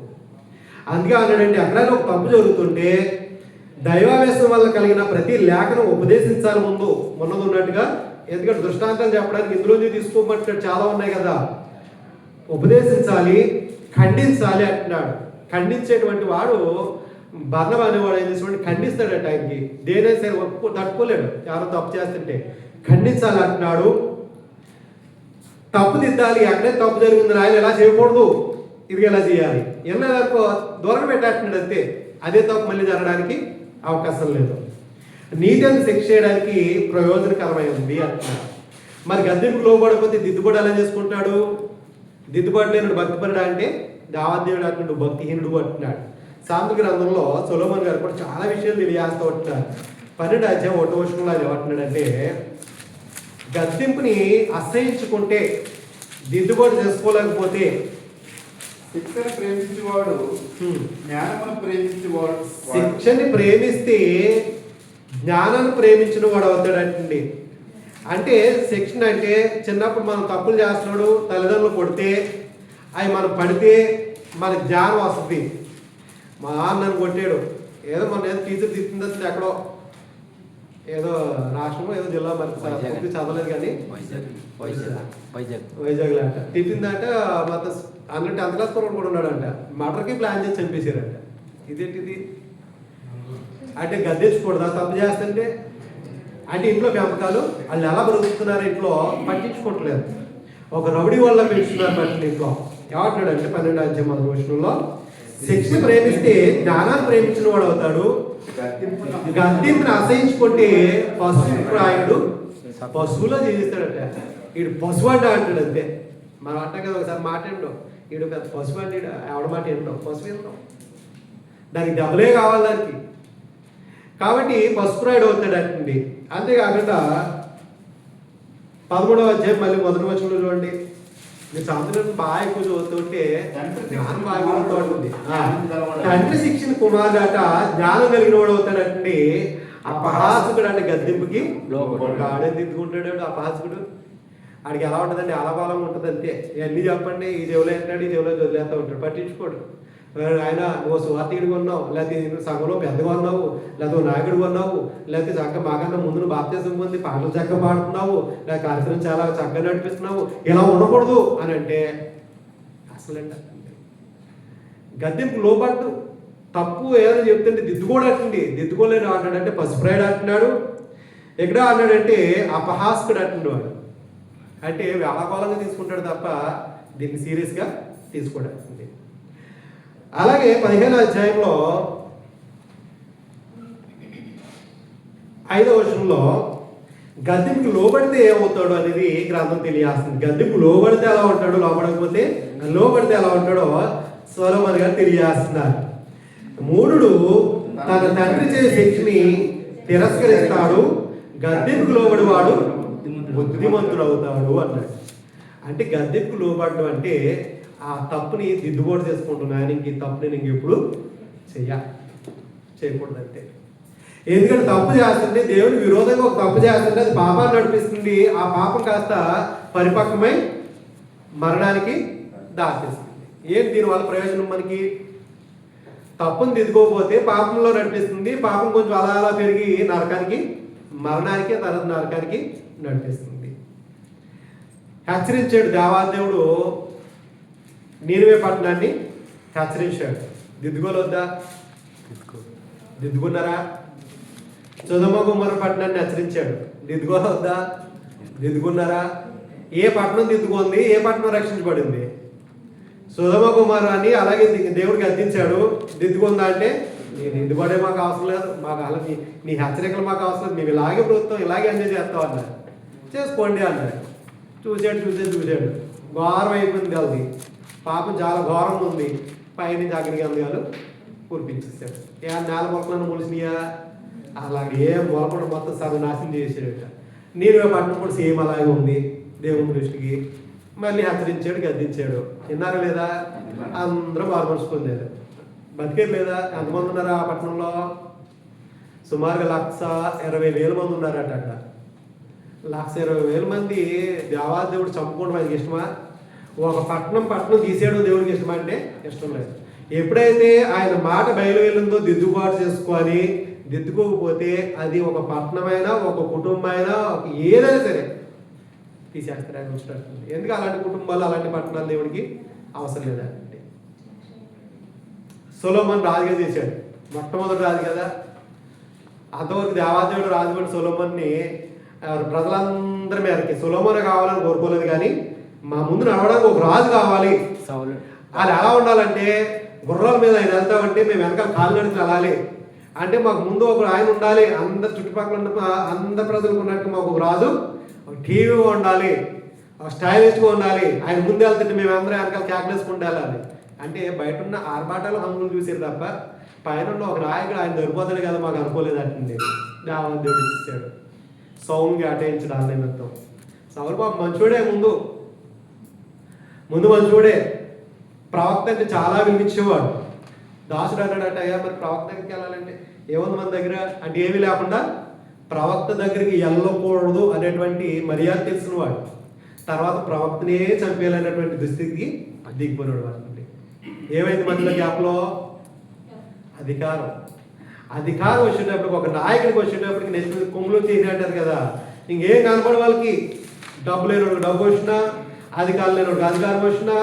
అందుకే అన్నాడంటే, ఎక్కడైనా ఒక తప్పు జరుగుతుంటే దైవావేశం వల్ల కలిగిన ప్రతి లేఖను ఉపదేశించాలి ముందు ఉన్నది ఉన్నట్టుగా. ఎందుకంటే దృష్టాంతాలు చెప్పడానికి ఇందులోంచి తీసుకోమంటాడు, చాలా ఉన్నాయి కదా. ఉపదేశించాలి, ఖండించాలి అంటున్నాడు. ఖండించేటువంటి వాడు బర్ణబా అనేవాడు ఏం చేసేవాడు, ఖండిస్తాడట. ఆయనకి దేనైనా సరే తట్టుకోలేడు, ఎవరో తప్పు చేస్తుంటే ఖండించాలి అంటున్నాడు. తప్పు దిద్దాలి, ఎక్కడే తప్పు జరిగింది ఆయన ఎలా చేయకూడదు, ఇది ఎలా చేయాలి, ఎన్నో దూరం పెట్టేస్తున్నాడు అంతే. అదే తప్పు మళ్ళీ జరగడానికి అవకాశం లేదు. నీతిని శిక్ష చేయడానికి ప్రయోజనకరమైంది అంటున్నాడు. మరి గద్దెంపుకు లోబడిపోతే దిద్దుబాటు ఎలా చేసుకుంటాడు? దిద్దుబాటు లేనుడు భక్తిపరుడు అంటే దావాదేవుడు అంటున్నాడు, భక్తిహీనుడు అంటున్నాడు. సామెతల గ్రంథంలో సొలొమోను గారు కూడా చాలా విషయాలు తెలియజేస్తూ ఉంటున్నారు. 12వ అధ్యాయం 1వ వచనంలో ఆయన ఏమంటున్నాడంటే, గద్దెంపుని అసహించుకుంటే, దిద్దుబాటు చేసుకోలేకపోతే, శిక్షని ప్రేమించేవాడు జ్ఞానమును ప్రేమించేవాడు, శిక్షని ప్రేమిస్తే జ్ఞానాన్ని ప్రేమించిన వాడు అవుతాడంటండి. అంటే శిక్షణ అంటే చిన్నప్పుడు మనం తప్పులు చేస్తున్నాడు, తల్లిదండ్రులు కొడితే అవి మనం పడితే మన జ్ఞానం వస్తుంది. మా నన్ను కొట్టాడు, ఏదో మన ఏదో టీచర్ తిట్టింది ఎక్కడో ఏదో రాష్ట్రంలో ఏదో జిల్లా మరి చదవలేదు, కానీ వైజాగ్లో అంట తిట్టిందంట. మొత్తం అందులో 10th క్లాస్ కూడా ఉన్నాడంట. మటర్కి ప్లాన్ చేసి చంపేశారంట. ఇదేంటిది అంటే గద్దెచ్చుకూడదా తప్పు చేస్తుంటే? అంటే ఇంట్లో పెంపకాలు వాళ్ళు ఎలా బ్రతుకుతున్నారు ఇంట్లో పట్టించుకోవట్లేదు. ఒక రౌడీ వల్ల పెంచుతున్నారు బట్టి ఇంట్లో. ఏమంటున్నాడు అంటే 12వ అధ్యాయం 1వ వచనంలో, శిక్ష ప్రేమిస్తే జ్ఞానాన్ని ప్రేమించిన వాడు అవుతాడు, గద్దెంపుని అసహించుకుంటే పశుప్రాయుడు పశువులో జీవిస్తాడట. వీడు పశువు అంట అంటాడు అంతే. మనం అంటాం కదా ఒకసారి మాట ఏంటో, వీడు పెద్ద పశువు అంటే ఆవిడ మాట ఏంటో, పశువు ఏంటో, దానికి దెబ్బలే కావాలి దానికి. కాబట్టి పశుప్రాయుడు అవుతాడు అంటుంది. అంతేకాకుండా 13వ అధ్యాయం మళ్ళీ మొదటి వచనంలో చూడండి. మీరు చదువుతున్న బాగా ఎక్కువ చదువుతుంటే జ్ఞానం బాగా పెరుగుతూ ఉంటుంది. తండ్రి శిక్షణ కుమారుడట జ్ఞానం కలిగిన వాడు అవుతాడండి. అపహాసకుడు అంటే గద్దెంపుకి ఆడే దిద్దుకుంటాడు. అపహాసకుడు ఆడికి ఎలా ఉంటుందండి, అలబాలం ఉంటుంది అంతే. ఇవన్నీ చెప్పండి, ఈ చెవులో ఎత్తాడు, ఈ చెవులో వదిలేస్తూ ఉంటాడు, పట్టించుకోడు. ఆయన నువ్వు సువార్థికుడిగా ఉన్నావు, లేకపోతే సంఘంలో పెద్దగా ఉన్నావు, లేకపోతే నాయకుడిగా ఉన్నావు, లేకపోతే చక్కగా మాకన్నా ముందు నువ్వు బాప్తిసం పొంది పాటలు చక్కగా పాడుతున్నావు, లేకపోతే కార్యక్రమం చాలా చక్కగా నడిపిస్తున్నావు, ఇలా ఉండకూడదు అని అంటే అసలండి గద్దెంపు లోపట్టు తప్పు ఏదైనా చెప్తుంటే దిద్దుకోడటండి. దిద్దుకోలేడు అంటాడంటే పసుపురాయుడు అంటున్నాడు. ఎక్కడ అన్నాడంటే అపహాస్కుడు అంటున్నాడు. వాడు అంటే వ్యాపకాలంగా తీసుకుంటాడు తప్ప దీన్ని సీరియస్గా తీసుకోవడం. అలాగే 15వ అధ్యాయంలో 5వ వచనంలో గద్దెంపుకి లోబడితే ఏమవుతాడు అనేది గ్రంథం తెలియాల్సింది. గద్దెంపు లోబడితే ఎలా ఉంటాడో, లోబడకపోతే లోబడితే ఎలా ఉంటాడో సొలొమోను గారు తెలియాల్స్తున్నారు. మూఢుడు తన తండ్రి చేసే శిక్షని తిరస్కరిస్తాడు, గద్దెంపుకు లోబడి వాడు బుద్ధిమంతుడు అవుతాడు అన్నాడు. అంటే గద్దెంపుకు లోబడడం అంటే ఆ తప్పుని దిద్దుబాటు చేసుకుంటున్నాను, ఇంక ఈ తప్పుని నేను ఎప్పుడు చేయకూడదు అంతే. ఎందుకంటే తప్పు చేస్తుంటే దేవుని విరోధంగా ఒక తప్పు చేస్తుంటే అది పాపాన్ని నడిపిస్తుంది. ఆ పాపం కాస్త పరిపక్వమై మరణానికి దారితీస్తుంది. ఏంటి దీనివల్ల ప్రయోజనం? మనకి తప్పును దిద్దుకోకపోతే పాపంలో నడిపిస్తుంది. పాపం కొంచెం అలా అలా పెరిగి నరకానికి, మరణానికి, తర్వాత నరకానికి నడిపిస్తుంది. హెచ్చరించాడు దేవాదేవుడు, నీరువే పట్టణాన్ని హెచ్చరించాడు. దిద్దుకోలేదా? దిద్దుకున్నారా? సొదొమ గొమొర్రా పట్టణాన్ని హెచ్చరించాడు. దిద్దుకోలేదా? దిద్దుకున్నారా? ఏ పట్టణం దిద్దుకుంది? ఏ పట్టణం రక్షించబడింది? సొదొమ గొమొర్రాని అలాగే దేవుడికి అర్థించాడు. దిద్దుకుందా అంటే నేను దిద్దుబడే మాకు అవసరం లేదు, మాకు అలా నీ హెచ్చరికలు మాకు అవసరం లేదు, మేము ఇలాగే ప్రభుత్వం ఇలాగే ఎంజాయ్ చేస్తాం అన్నారు. చేసుకోండి అన్నాడు. చూశాడు ఘోరం అయిపోయింది. వాళ్ళది పాపం చాలా ఘోరంగా ఉంది. పైనుంచి అగ్ని గంధాలు కురిపించేస్తాడు. నేల మొక్కలను మొలిసినాయా? అలాగే ఏం మొలకలు మొత్తం సర్వనాశనం చేసాడట. నీరువే పట్టణం కూడా సేమ్ అలాగే ఉంది దేవుని దృష్టికి. మళ్ళీ హెచ్చరించాడు, గద్దించాడు. విన్నారా లేదా? అందరూ బాధపరుచుకున్నారు. బతికేది లేదా? ఎంతమంది ఉన్నారా ఆ పట్టణంలో? సుమారుగా 120,000 మంది ఉన్నారట. అక్కడ 120,000 మంది దేవాదేవుడు చంపుకోవడం ఆయనకి ఇష్టమా? ఒక పట్టణం తీసేయడం దేవుడికి ఇష్టమా అంటే ఇష్టం లేదు. ఎప్పుడైతే ఆయన మాట బయలువెళ్ళిందో దిద్దుబాటు చేసుకొని, దిద్దుకోకపోతే అది ఒక పట్టణమైనా, ఒక కుటుంబమైనా, ఏదైనా సరే తీసేస్తారు ఆయన ఉంచినట్టు. ఎందుకు అలాంటి కుటుంబాలు, అలాంటి పట్టణాలు దేవుడికి అవసరం లేదండి. సొలొమోను రాజుగా చేశాడు, మొట్టమొదటి రాజు కదా. అంతవరకు దేవాదేవుడు రాజుగారు సొలొమోన్ని ప్రజలందరి మేరకి సొలొమోనే కావాలని కోరుకోలేదు, కానీ మా ముందు నడవడానికి ఒక రాజు కావాలి. అది ఎలా ఉండాలంటే, గుర్రాల మీద ఆయన వెళ్తామంటే మేము వెనకాల కాలు నడిచి వెళ్ళాలి. అంటే మాకు ముందు ఒక ఆయన ఉండాలి. అందరు చుట్టుపక్కల ఉన్న అందరు ప్రజలకు ఉన్నట్టు మాకు ఒక రాజు, ఒక టీవీగా ఉండాలి, ఒక స్టైలిష్గా ఉండాలి. ఆయన ముందు వెళ్తుంటే మేము అందరం వెనకాల క్యాక్నేసుకుంటూ వెళ్ళాలి. అంటే బయట ఉన్న ఆర్భాటాలు హంగులు చూసారు తప్ప పైన ఉన్న ఒక నాయకుడు ఆయన దొరిపోతాడు కదా మాకు అనుకోలేదు అంటుంది. దేవాదేవుడు ఇచ్చాడు. సౌండ్గా అటేయించడు వాళ్ళ నిమిత్తం. సౌలు బాబు మంచోడే, ముందు మంచోడే. ప్రవక్త అంటే చాలా వినిపించేవాడు. దాసుడు అన్నాడట, అయ్యా మరి ప్రవక్త దగ్గరికి వెళ్ళాలంటే ఏముంది మన దగ్గర అంటే ఏమీ లేకుండా ప్రవక్త దగ్గరికి వెళ్ళకూడదు అనేటువంటి మర్యాద తెలిసిన వాడు. తర్వాత ప్రవక్తనే చంపేయాలనేటువంటి దుస్థితికి దిగిపోయినాడు వాడు. ఏమైంది మధ్యలో గ్యాప్లో? అధికారం వచ్చేటప్పటికి, ఒక నాయకుడికి వచ్చేటప్పటికి నెక్స్ట్ కొమ్ములు చేసినట్టారు కదా. ఇంకేం కనపడే వాళ్ళకి, డబ్బు లేనివాడికి డబ్బు వచ్చినా, అధికారం లేనివాడికి అధికారం వచ్చినా,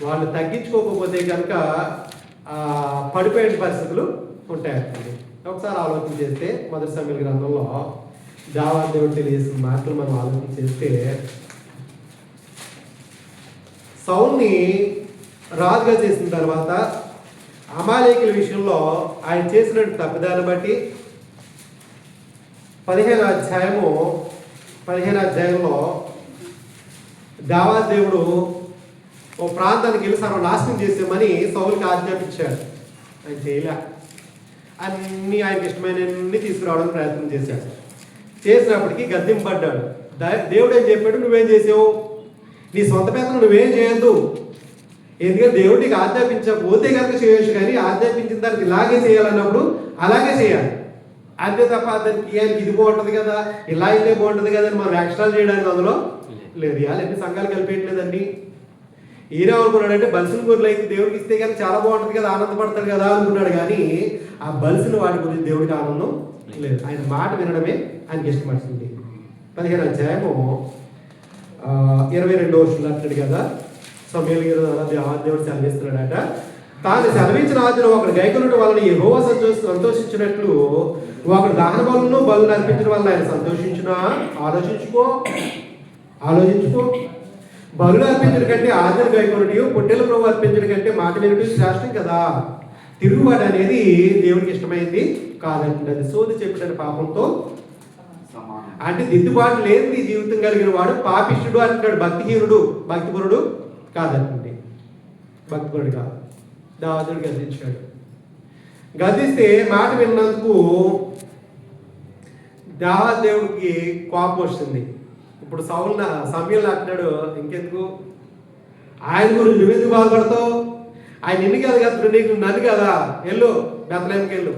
వాళ్ళు తగ్గించుకోకపోతే కనుక పడిపోయే పరిస్థితులు ఉంటాయండి. ఒకసారి ఆలోచన చేస్తే మొదటి సమయాల గ్రంథంలో దేవాదేవుడు తెలియజేసిన మాటలు మనం ఆలోచన చేస్తే, సౌల్ని రాజుగా చేసిన తర్వాత అమాలేకుల విషయంలో ఆయన చేసిన తప్పిదాన్ని బట్టి 15వ అధ్యాయంలో దేవాదేవుడు ఓ ప్రాంతానికి వెళ్ళి సర్వనాశనం చేసామని సౌలుకి ఆజ్ఞాపించాడు. ఆయన చేయలే. అన్నీ ఆయనకి ఇష్టమైనవన్నీ తీసుకురావడానికి ప్రయత్నం చేశాడు. చేసినప్పటికీ గద్దెంపడ్డాడు. దేవుడు ఏం చెప్పాడు, నువ్వేం చేసావు? నీ సొంత పెత్తనం నువ్వేం చేయొద్దు. ఎందుకంటే దేవుడు నీకు ఆజ్ఞాపించకపోతే కనుక చేయొచ్చు, కానీ ఆజ్ఞాపించిన దానికి ఇలాగే చేయాలన్నప్పుడు అలాగే చేయాలి. అంతే తప్ప దానికి ఇది బాగుంటుంది కదా, ఇలా అయితే బాగుంటుంది కదా అని మనం ఎక్స్ట్రా చేయడానికి అందులో లేదు. ఇవాళ ఎన్ని సంఘాలు కలిపేయట్లేదండి. ఈయన అనుకున్నాడంటే బలిసిన గొర్రెలు అయితే దేవుడికి ఇస్తే కానీ చాలా బాగుంటుంది కదా, ఆనందపడతాడు కదా అనుకున్నాడు. కానీ ఆ బలిసిన వాటి గురించి దేవుడికి ఆనందం లేదు. ఆయన మాట వినడమే ఆయనకి ఇష్టపడుతుంది. 15వ అధ్యాయము 22వ వచనంలో అంటాడు కదా, సమూయేలు దేవుడు సెలవిస్తున్నాడట, తాను సెలవించిన ఆజ్ఞను ఒకడు గైకొనడం వలన యెహోవా సంతోషించినట్లు ఒకడు దహన బలులను బలులు అర్పించడం వల్ల ఆయన సంతోషించునా? ఆలోచించుకో. బలులు అర్పించడం కంటే ఆజ్ఞను గైకొనడం, పొట్టెల ప్రభు అర్పించడం కంటే మాట వినడం శ్రేష్టం కదా. తిరుగుబాటు అనేది దేవుడికి ఇష్టమైంది కాదండి. అది సోది చెప్పిన పాపంతో అంటే దిద్దుబాటు లేని జీవితం కలిగిన వాడు పాపిష్టుడు అంటాడు. భక్తిహీనుడు, భక్తిపరుడు కాదండి. భక్తిపరుడు కాదు. దావీదును గద్దించాడు. గద్దిస్తే మాట విన్నందుకు దేవుడికి కోపం వస్తుంది. ఇప్పుడు సమూయేలు అంటున్నాడు, ఇంకెందుకు ఆయన గురించి నువ్వెందుకు బాధపడతావు? ఆయన నిన్ను కాదు కదా, నీకు నన్ను కదా, వెళ్ళు బెత్లెహేముకి వెళ్ళు.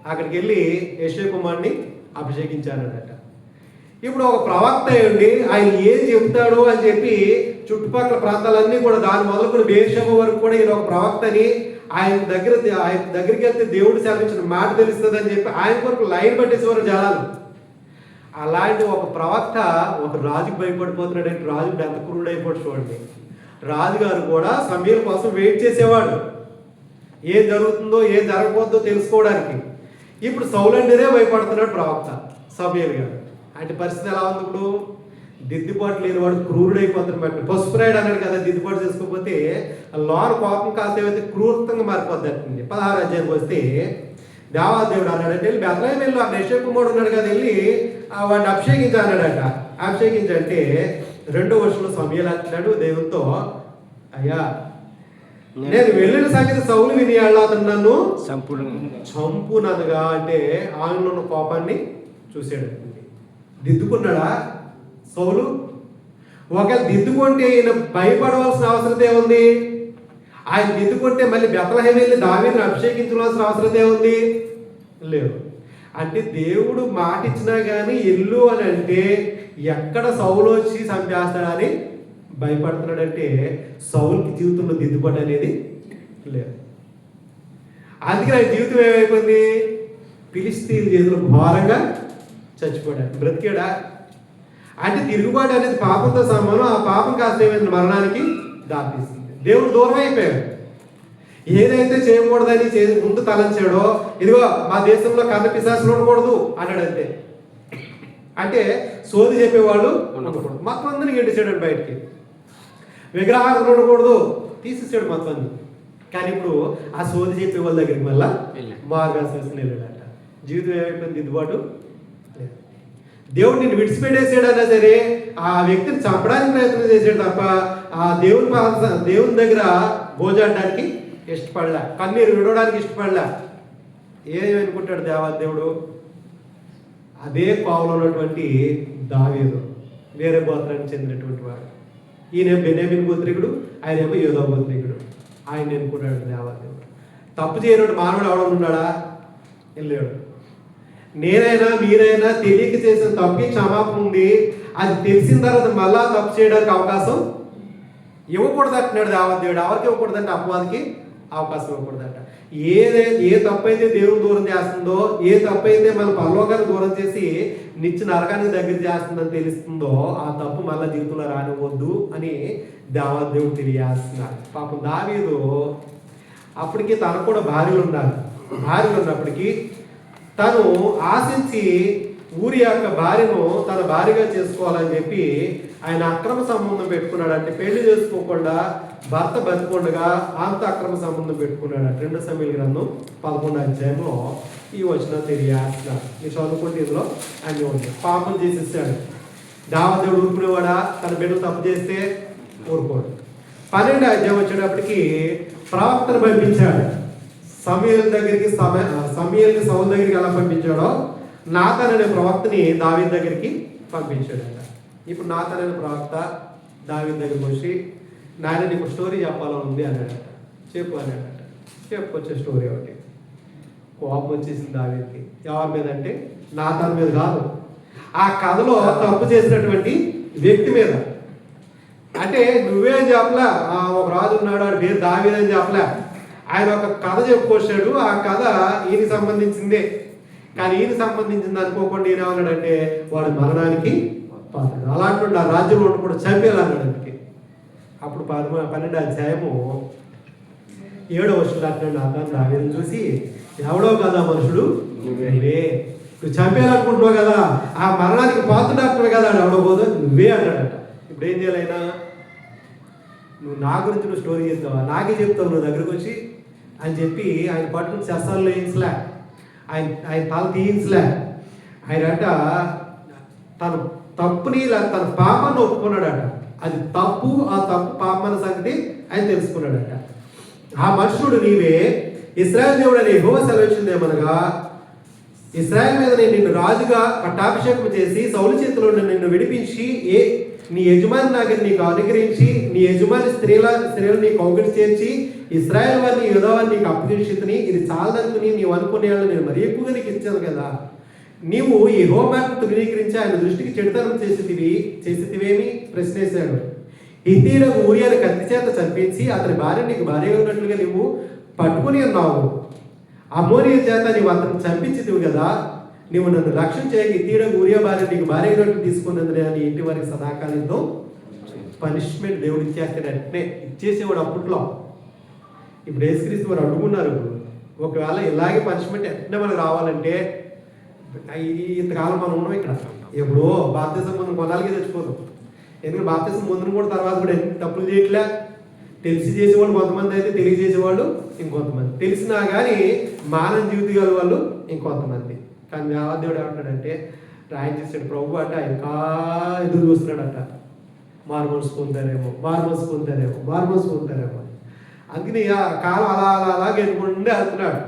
అక్కడికి వెళ్ళి యెషయా కుమారుని అభిషేకించాడట. ఇప్పుడు ఒక ప్రవక్త అయ్యండి, ఆయన ఏం చెప్తాడు అని చెప్పి చుట్టుపక్కల ప్రాంతాలన్నీ కూడా దాని మొదలుకొని బేర్షెబా వరకు కూడా ఈయన ఒక ప్రవక్తని, ఆయన దగ్గరికి వెళ్తే దేవుడు సెలవించిన మాట తెలుస్తుంది అని చెప్పి ఆయన కొరకు లైన్ పట్టేసేవారు జనాలు. అలాంటి ఒక ప్రవక్త ఒక రాజుకి భయపడిపోతున్నాడు అంటే రాజు ఎంత క్రూడ్ అయిపోయి చూడండి. రాజుగారు కూడా సమూయేలు కోసం వెయిట్ చేసేవాడు, ఏం జరుగుతుందో ఏం జరగబోద్దో తెలుసుకోవడానికి. ఇప్పుడు సౌలు అంటేనే భయపడుతున్నాడు ప్రవక్త సమూయేలు గారు. అంటే పరిస్థితి ఎలా ఉంది? ఇప్పుడు దిద్దుబాటు లేని వాడు క్రూరుడు అయిపోతున్నాడు. పసుపు రాయుడు అన్నాడు కదా, దిద్దుబాటు చేసుకోకపోతే లోన కోపం కాస్త ఏమైతే క్రూరంగా మారిపోద్ది. 16వ అధ్యాయానికి వస్తే దేవాదేవుడు అన్నాడంటే వెళ్ళి బెత్లెహేము వెళ్ళు, ఆ యెషయా కుమారుడు ఉన్నాడు కదా, వెళ్ళి వాడిని అభిషేకించ అన్నాడట. అభిషేకించంటే 2వ వచనంలో సమూయేలు అంటున్నాడు దేవునితో, అయ్యా నేను వెళ్ళిన సంగతి సౌలు విని అతను నన్ను చంపునగా అంటే ఆయనలో ఉన్న కోపాన్ని చూసాడు. దిద్దుకున్నాడా సౌలు? ఒకవేళ దిద్దుకుంటే ఈయన భయపడవలసిన అవసరం ఏముంది? ఆయన దిద్దుకుంటే మళ్ళీ బెత్లెహేము వెళ్ళి దావీదును అభిషేకించవలసిన అవసరం ఏముంది? లేదు. అంటే దేవుడు మాట ఇచ్చినా కానీ ఎల్లు అని అంటే ఎక్కడ సౌలు వచ్చి చంపేస్తాడని భయపడుతున్నాడంటే సౌలుకి జీవితంలో దిద్దుబాటు అనేది లేదు. అందుకే ఆయన జీవితం ఏమైపోయింది? ఫిలిష్తీయుల చేతిలో ఘోరంగా చచ్చిపోయాడు. బ్రతికాడా? అంటే తిరుగుబాటు అనేది పాపంతో సమానం. ఆ పాపం కాస్త ఏమైంది? మరణానికి దారితీస్తుంది. దేవుడు దూరం అయిపోయాడు. ఏదైతే చేయకూడదని ముందు తలంచాడో, ఇదిగో మా దేశంలో కన్న పిశాచులు ఉండకూడదు అన్నాడు. అంతే. అంటే సోది చెప్పేవాళ్ళు ఉండకూడదు. మొత్తం అందరినీ గెంటేసాడు బయటికి. విగ్రహాలు ఉండకూడదు తీసేసాడు మొత్తం. కానీ ఇప్పుడు ఆ సోది చెప్పే వాళ్ళ దగ్గరికి మళ్ళా మార్గాల్సిన వెళ్ళాడట. జీవితం ఏమైపోయింది? దిద్దుబాటు లేదు. దేవుడు నిన్ను విడిచిపెట్టేసాడన్నా సరే ఆ వ్యక్తిని చంపడానికి ప్రయత్నం చేశాడు తప్ప ఆ దేవుని దగ్గర భోజాడడానికి ఇష్టపడలే, కన్నీరు విడవడానికి ఇష్టపడలే. ఏమనుకుంటాడు దేవుడు? అదే కోవలో ఉన్నటువంటి దావీదు వేరే గోత్రానికి చెందినటువంటి వాడు. ఈయన బెన్యామీను గోత్రికుడు, ఆయనేమో యోధా గోత్రికుడు. ఆయన అనుకున్నాడు దేవాదేవుడు. తప్పు చేయనోడు మానవుడు ఎవడన్నా ఉన్నాడా? వెళ్ళాడు. నేనైనా మీరైనా తెలియక చేసిన తప్పుకి క్షమాపణ ఉంది. అది తెలిసిన తర్వాత మళ్ళా తప్పు చేయడానికి అవకాశం ఇవ్వకూడదు అంటున్నాడు దేవాదేవుడు. ఎవరికి ఇవ్వకూడదంటే అపవాదికి అవకాశం ఇవ్వకూడదంట. ఏ తప్పు అయితే దేవుడు దూరం చేస్తుందో, ఏ తప్పు అయితే మన పరలోకాన్ని దూరం చేసి నిత్య నరకానికి దగ్గర చేస్తుందని తెలుస్తుందో ఆ తప్పు మళ్ళీ జీవితంలో రానివ్వద్దు అని దేవాదేవుడు తెలియజేస్తున్నాడు. పాపం దావీదు అప్పటికి తనకు కూడా భార్యలు ఉన్నప్పటికీ తను ఆశించి ఊరి యొక్క భార్యను తన భార్యగా చేసుకోవాలని చెప్పి ఆయన అక్రమ సంబంధం పెట్టుకున్నాడు. అంటే పెళ్లి చేసుకోకుండా భర్త బతికొండగా ఆమెతో అక్రమ సంబంధం పెట్టుకున్నాడు. 2 సమూయేలు గ్రంథం 11వ అధ్యాయంలో ఈ వచనం తెలియజేస్తున్నాడు. మీరు చదువుకుంటే ఇందులో అన్ని ఉంటాయి. పాపం చేసేసాడు. దేవదేవుడు ఊరుకునేవాడా? తన బిడ్డలు తప్పు చేస్తే ఊరుకోడు. 12వ అధ్యాయం వచ్చేటప్పటికి ప్రవక్తను పంపించాడు. సమూయేలు దగ్గరికి సమూయేలుని సౌలు దగ్గరికి ఎలా పంపించాడో నాతాన్ అనే ప్రవక్తని దావీదు దగ్గరికి పంపించాడట. ఇప్పుడు నాతాన్ అనే ప్రవక్త దావీదు దగ్గరికి వచ్చి, నాయన నీకు స్టోరీ చెప్పాలని ఉంది అన్నాడట. చెప్పు అన్నాడట. చెప్పుకొచ్చే స్టోరీ ఒకటి. కోపం వచ్చేసింది దావీదుకి. ఎవరి మీద అంటే నాతాన్ మీద కాదు, ఆ కథలో తప్పు చేసినటువంటి వ్యక్తి మీద. అంటే నువ్వేం చెప్పలే, ఒక రాజు ఉన్నాడు వాడి పేరు దావీదు అని చెప్పలే, ఆయన ఒక కథ చెప్పుకొచ్చాడు, ఆ కథ ఈయనకి సంబంధించిందే. కానీ ఈయన సంబంధించింది అనుకోకుండా ఈయన ఏమన్నాడంటే వాడు మరణానికి పాత్రుడు, అలాంటి ఆ రాజ్యంలో ఉన్నప్పుడు చంపేయాలన్నాడు అందుకే. అప్పుడు 12వ అధ్యాయము 7వ వచనం అంటున్నాడు, నాతాను దావీదుని చూసి, ఎవడో కదా మనుషుడు నువ్వే, నువ్వు చంపేయాలనుకుంటున్నావు కదా, ఆ మరణానికి పాత్రుడు కదా అని ఎవడో పోదు నువ్వే అన్నాడట. ఇప్పుడు ఏం చేయాలైనా, నువ్వు నా గురించి నువ్వు స్టోరీ చేస్తావా, నాకే చెప్తావు నువ్వు దగ్గరకు వచ్చి అని చెప్పి ఆయన పట్టుకుని శస్త్రాల్లో వేయించలే, ఆయన తల తీయించలే. ఆయన అట తన తప్పుని తన పాపాన్ని ఒప్పుకున్నాడట. అది తప్పు, ఆ తప్పు పాపమైన సంగతి ఆయన తెలుసుకున్నాడట. ఆ మనుషుడు నీవే, ఇశ్రాయేలు దేవుడు అని యెహోవా సెలవిచ్చింది ఏమనగా, ఇశ్రాయేలు మీద నేను నిన్ను రాజుగా పట్టాభిషేకం చేసి సౌలు చేతిలో నిన్ను విడిపించి నీ యజమాని నాగని నీకు అనుగ్రహించి నీ యజమాని స్త్రీలు నీ కౌగిటి చేర్చి ఇశ్రాయేల్ వారిని యూదావారిని నీకు అప్పగించితిని, ఇది చాలదనుకుని నీవు అనుకునే వాళ్ళు నేను మరీ ఎక్కువగా నీకు ఇచ్చాను కదా. నీవు యెహోవా మాటను తృణీకరించి ఆయన దృష్టికి చెడుతనం చేసేదివేమి ప్రశ్నేశాడు. హిత్తీయుడగు ఊరియాను కత్తి చేత చంపించి అతని భార్య నీకు భార్య ఉన్నట్లుగా నువ్వు పట్టుకుని ఉన్నావు. అమోరియా చేత నీవు అతను చంపించితివి కదా. నీవు నన్ను రక్షణ చేయక హిత్తీయుడగు ఊరియా భార్య నీకు భార్య ఉన్నట్లు తీసుకున్నదని అని ఇంటి వారికి సదాకాలంతో పనిష్మెంట్ దేవుడు ఇచ్చేస్తాడు. అంటే ఇచ్చేసేవాడు అప్పట్లో. ఇప్పుడు యేసుక్రీస్తు వారు అడుగున్నారు. ఒకవేళ ఇలాగే పనిష్మెంట్ ఎట్లా మనకు రావాలంటే, ఇంతకాలం మనం ఉన్నాం ఇక్కడ, ఎప్పుడో బాప్తిసం ముందు కొన్నాళ్ళకి తెచ్చిపోతాం. ఎందుకంటే బాప్తిసం ముందును కూడా తర్వాత కూడా ఎన్ని తప్పులు చేయట్లే. తెలిసి చేసేవాళ్ళు కొంతమంది అయితే, తెలియజేసేవాళ్ళు ఇంకొంతమంది, తెలిసినా కానీ మానవ జీవితం గల వాళ్ళు ఇంకొంతమంది. కానీ దేవుడు ఏమంటాడంటే, రాయం చేసాడు ప్రభు అట ఇంకా ఎదురు చూస్తున్నాడట, మారు మనసు పొందుతారేమో. అందుకని ఆ కాలం అలా గెలుపుకుంటే వెళ్తున్నాడు.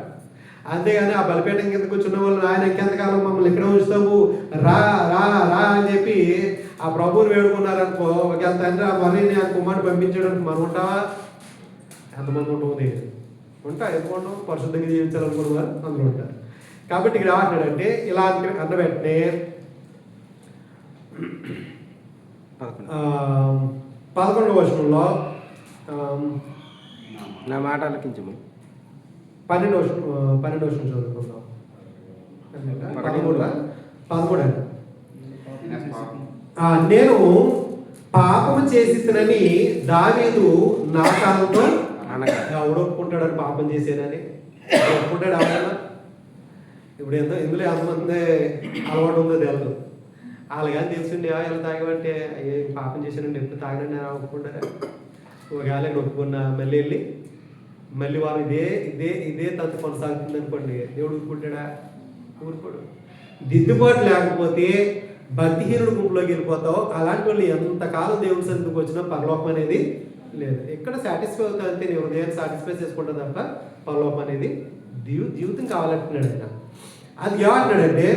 అంతేగాని ఆ బలిపేటం కిందకు వచ్చిన వాళ్ళు ఆయన ఎంతకాలం మమ్మల్ని ఎక్కడ ఉంచుతావు, రా రా రా అని చెప్పి ఆ ప్రభువుని వేడుకున్నారనుకో, ఒక తండ్రి ఆ మరిని ఆ కుమారుని పంపించడానికి మనం ఉంటావా? ఎంతమంది ఉంటుంది ఉంటా, ఎందుకుంటాం? పరిశుద్ధంగా జీవించాలనుకున్న వారు అందరూ ఉంటారు. కాబట్టి ఇక్కడ ఏమంటాడంటే, ఇలా అన్న వెంటనే 11వ వచనంలో నా మాట ఆలకించము. 12వ వచనం చదువుకుందాం. 13 నేను పాపము చేసినని దావీదు నాతానుతో ఒప్పుకుంటాడని, పాపం చేసేనని ఒప్పుకుంటాడు. అవన్నా ఇప్పుడు ఇందులో ఎంతమంది అలవాటు ఉందో తెలియదు. వాళ్ళు కానీ తెలుసుండి ఎలా తాగమంటే అయ్యే పాపం చేశానండి, ఎప్పుడు తాగనండి అని ఒప్పుకుంటారా? ఒకవేళ ఒప్పుకున్నా మళ్ళీ వెళ్ళి మళ్ళీ వాళ్ళు ఇదే తంతు కొనసాగుతుంది అనుకోండి, దేవుడు ఊరుకుంటాడా? ఊరుకోడు. దిద్దుబాటు లేకపోతే భక్తిహీనుడు గుంపులోకి వెళ్ళిపోతావు. అలాంటి వాళ్ళు ఎంతకాలం దేవుడి సన్నిధికి వచ్చినా పరలోకం అనేది లేదు. ఎక్కడ సాటిస్ఫై అవుతా అంతే, నీ హృదయాన్ని సాటిస్ఫై చేసుకుంటా తప్ప పరలోకం అనేది జీవితం కావాలంటున్నాడు ఆయన. అది ఏమంటున్నాడంటే,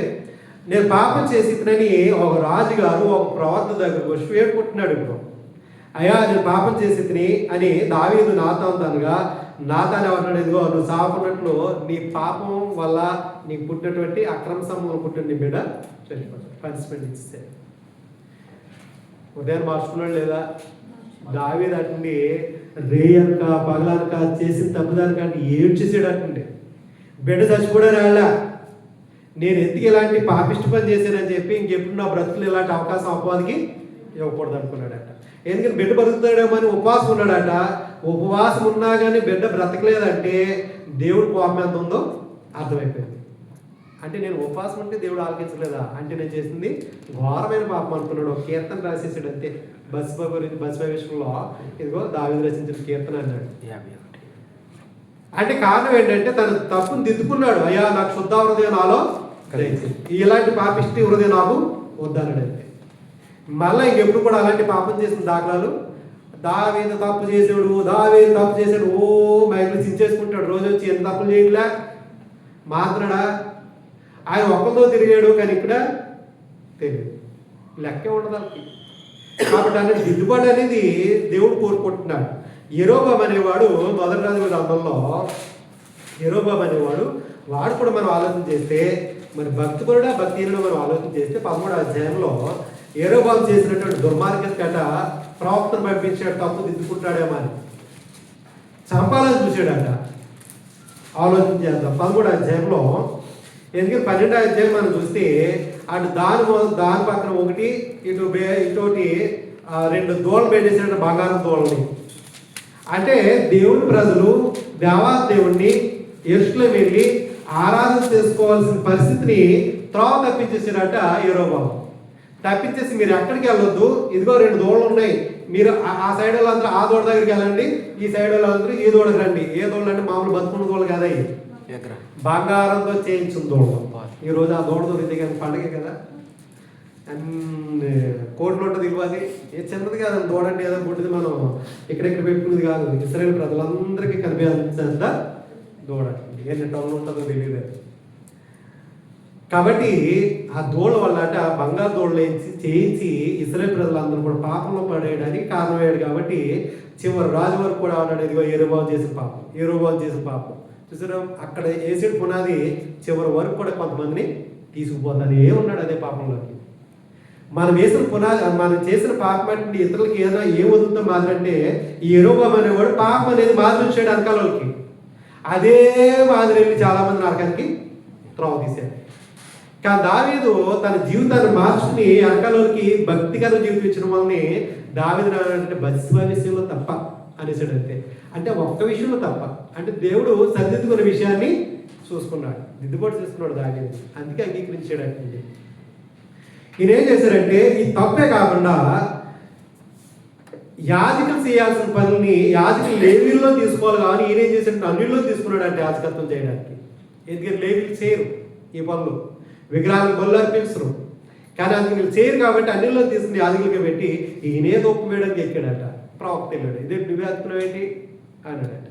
నేను పాపం చేసినని ఒక రాజుగారు ఒక ప్రవక్త దగ్గరకు వచ్చి వేడుకుంటున్నాడు. ఇప్పుడు అయ్యా నేను పాపం చేసి అని దావీదు నాతాను అనగా, నాతాను ఏమంటాడు, ఇదిగో నువ్వు సాగుకున్నట్లు నీ పాపం వల్ల నీకు పుట్టినటువంటి అక్రమ సంబంధం పుట్టిన నీ బిడ్డ చనిపోతాడు. పనిష్మెంట్ ఇస్తే ఉదయాన్ని మార్చుకున్నాడు లేదా? దావీదు అటండి రేయనక పగలనక చేసిన తప్పుదానికంటే ఏడ్చేసాడు అటండి. బిడ్డ చచ్చిపోవడానికి రాళ్ళ, నేను ఎందుకు ఇలాంటి పాపిష్టి పని చేశానని చెప్పి ఇంకెప్పుడు నా బ్రతుకులు ఇలాంటి అవకాశం అపవాదికి ఇవ్వకూడదు అనుకున్నాడట. ఎందుకని బిడ్డ బతుకుతాడేమో అని ఉపవాసం ఉన్నాడట. ఉపవాసం ఉన్నా కానీ బిడ్డ బ్రతకలేదంటే దేవుడు కోపం ఎంత ఉందో అర్థమైపోయింది. అంటే నేను ఉపవాసం ఉంటే దేవుడు ఆలకించలేదా అంటే నేను చేసింది ఘోరమైన పాపం అనుకున్నాడు. ఒక కీర్తన రాసేసాడు అంతే. బస్బా విషయంలో ఇదిగో దావీదు రచించిన కీర్తన అన్నాడు. అంటే కారణం ఏంటంటే తన తప్పును దిద్దుకున్నాడు. అయ్యా నాకు శుద్ధ హృదయం నాలో ఇలాంటి పాపిష్టి హృదయం నాకు వద్దన్నాడు అంతే. మళ్ళీ ఇంకెప్పుడు కూడా అలాంటి పాపం చేసిన దాఖలాలు, దావీదు తప్పు చేసాడు ఓ మైకులు చించేసుకుంటాడు. రోజు వచ్చి ఎంత తప్పులు చేయట్లే మాత్రడా ఆయన ఒక్కరితో తిరిగాడు, కానీ ఇక్కడ తెలియదు. లెక్కే ఉండదు వాళ్ళకి. కాబట్టి అనేది దిద్దుబాటు అనేది దేవుడు కోరుకుంటున్నాడు. యెరోబాము అనేవాడు మొదటి రాజుల గ్రంథంలో యెరోబాము అనేవాడు వాడు కూడా మనం ఆలోచన చేస్తే మరి భక్తిపరుడా భక్తిహీనుడు మనం ఆలోచన చేస్తే 13వ అధ్యాయంలో యెరోబాము చేసినటువంటి దుర్మార్గం కట ప్రవక్తను పంపించాడు, తప్పు దిద్దుకుంటాడేమో అని చంపాలని చూశాడట. ఆలోచన చేద్దాం. 13వ అధ్యాయంలో ఎందుకంటే 12వ అధ్యాయం మనం చూస్తే అటు దాని పక్కన ఒకటి ఇటోటి 2 దూడలు పెట్టేసినట్టు బంగారం దూడల్ని. అంటే దేవుని ప్రజలు దేవాదేవుణ్ణి యెరూషలేము వెళ్ళి ఆరాధన చేసుకోవాల్సిన పరిస్థితిని త్రోవ తప్పించేసారట యెరోబాము. తప్పించేసి మీరు ఎక్కడికి వెళ్ళొద్దు, ఇదిగో 2 దూడలు ఉన్నాయి, మీరు ఆ సైడ్ వాళ్ళందరూ ఆ దూడ దగ్గరికి వెళ్ళండి, ఈ సైడ్ వాళ్ళందరూ ఈ దూడకి రండి. ఏ దూడలు అంటే మామూలు బతుకున్న దూడలు కదా, బంగారంతో చేయించిన దూడలు. ఈరోజు ఆ దూడ దొరికితే కానీ పండగే కదా, అన్ని కోట్లు ఉంటుంది ఇవ్వాలి. ఏ చిన్నది కాదు దూడ అంటే, ఏదో పుట్టింది మనం ఎక్కడెక్కడ పెట్టుకునేది కాదు. ఇశ్రాయేలు ప్రజలందరికీ కనిపించేంత దూడ, ఎన్ని టన్నులు ఉంటుందో తెలియదు. కాబట్టి ఆ దూడ వల్ల బంగారు దూడలు చేయించి ఇశ్రాయేలు ప్రజలందరూ కూడా పాపంలో పడేయడానికి కారణమయ్యాడు. కాబట్టి చివరి రాజు వరకు కూడా ఉన్నాడు, ఇదిగో యెరోబాము చేసిన పాపం చూసారా. అక్కడ వేసేడు పునాది చివరి వరకు కూడా కొంతమందిని తీసుకుపోతానే ఉన్నాడు అదే పాపంలోకి. మనం వేసిన పునాది, మనం చేసిన పాపం అంటే ఇతరులకి ఏదో ఏం వదులుతో మాదిరంటే ఈ యెరోబాము అనేవాడు పాపం అనేది మాదిరి వచ్చాడు అనకాలకి. అదే మాదిరి వెళ్ళి చాలా మంది నరకానికి త్రోవ తీశాడు. కానీ దావీదు తన జీవితాన్ని మార్చుకుని అనకాలకి భక్తికర జీవితం ఇచ్చిన వాళ్ళని దావీదు అంటే బస్వ విషయంలో తప్ప అనేసాడు. అంతే అంటే ఒక్క విషయంలో తప్ప అంటే దేవుడు సరిదిద్దుకున్న విషయాన్ని చూసుకున్నాడు, దిద్దుబాటు చేసుకున్నాడు దావీదు, అందుకే అంగీకరించాడు. అంటే ఈయన ఏం చేశారంటే ఈ తప్పే కాకుండా యాజకులు చేయాల్సిన పనుల్ని యాజకులు లేవీల్లో తీసుకోవాలి, కానీ ఈయన ఏం చేశాడంటే అన్యుల్లో తీసుకున్నాడు అంటే యాజకత్వం చేయడానికి. ఎందుకంటే లేవీలు చేయరు ఈ పనులు, విగ్రహాలకు బలు అర్పించరు, కానీ అందుకు వీళ్ళు చేయరు కాబట్టి అన్నిలో తీసుకుని యాజకులకి పెట్టి ఈయనే తప్పు వేయడానికి ఎక్కాడట. ప్రవక్త వెళ్ళాడు, ఇదే నువ్వే అతుకున్నావు ఏంటి అన్నాడట.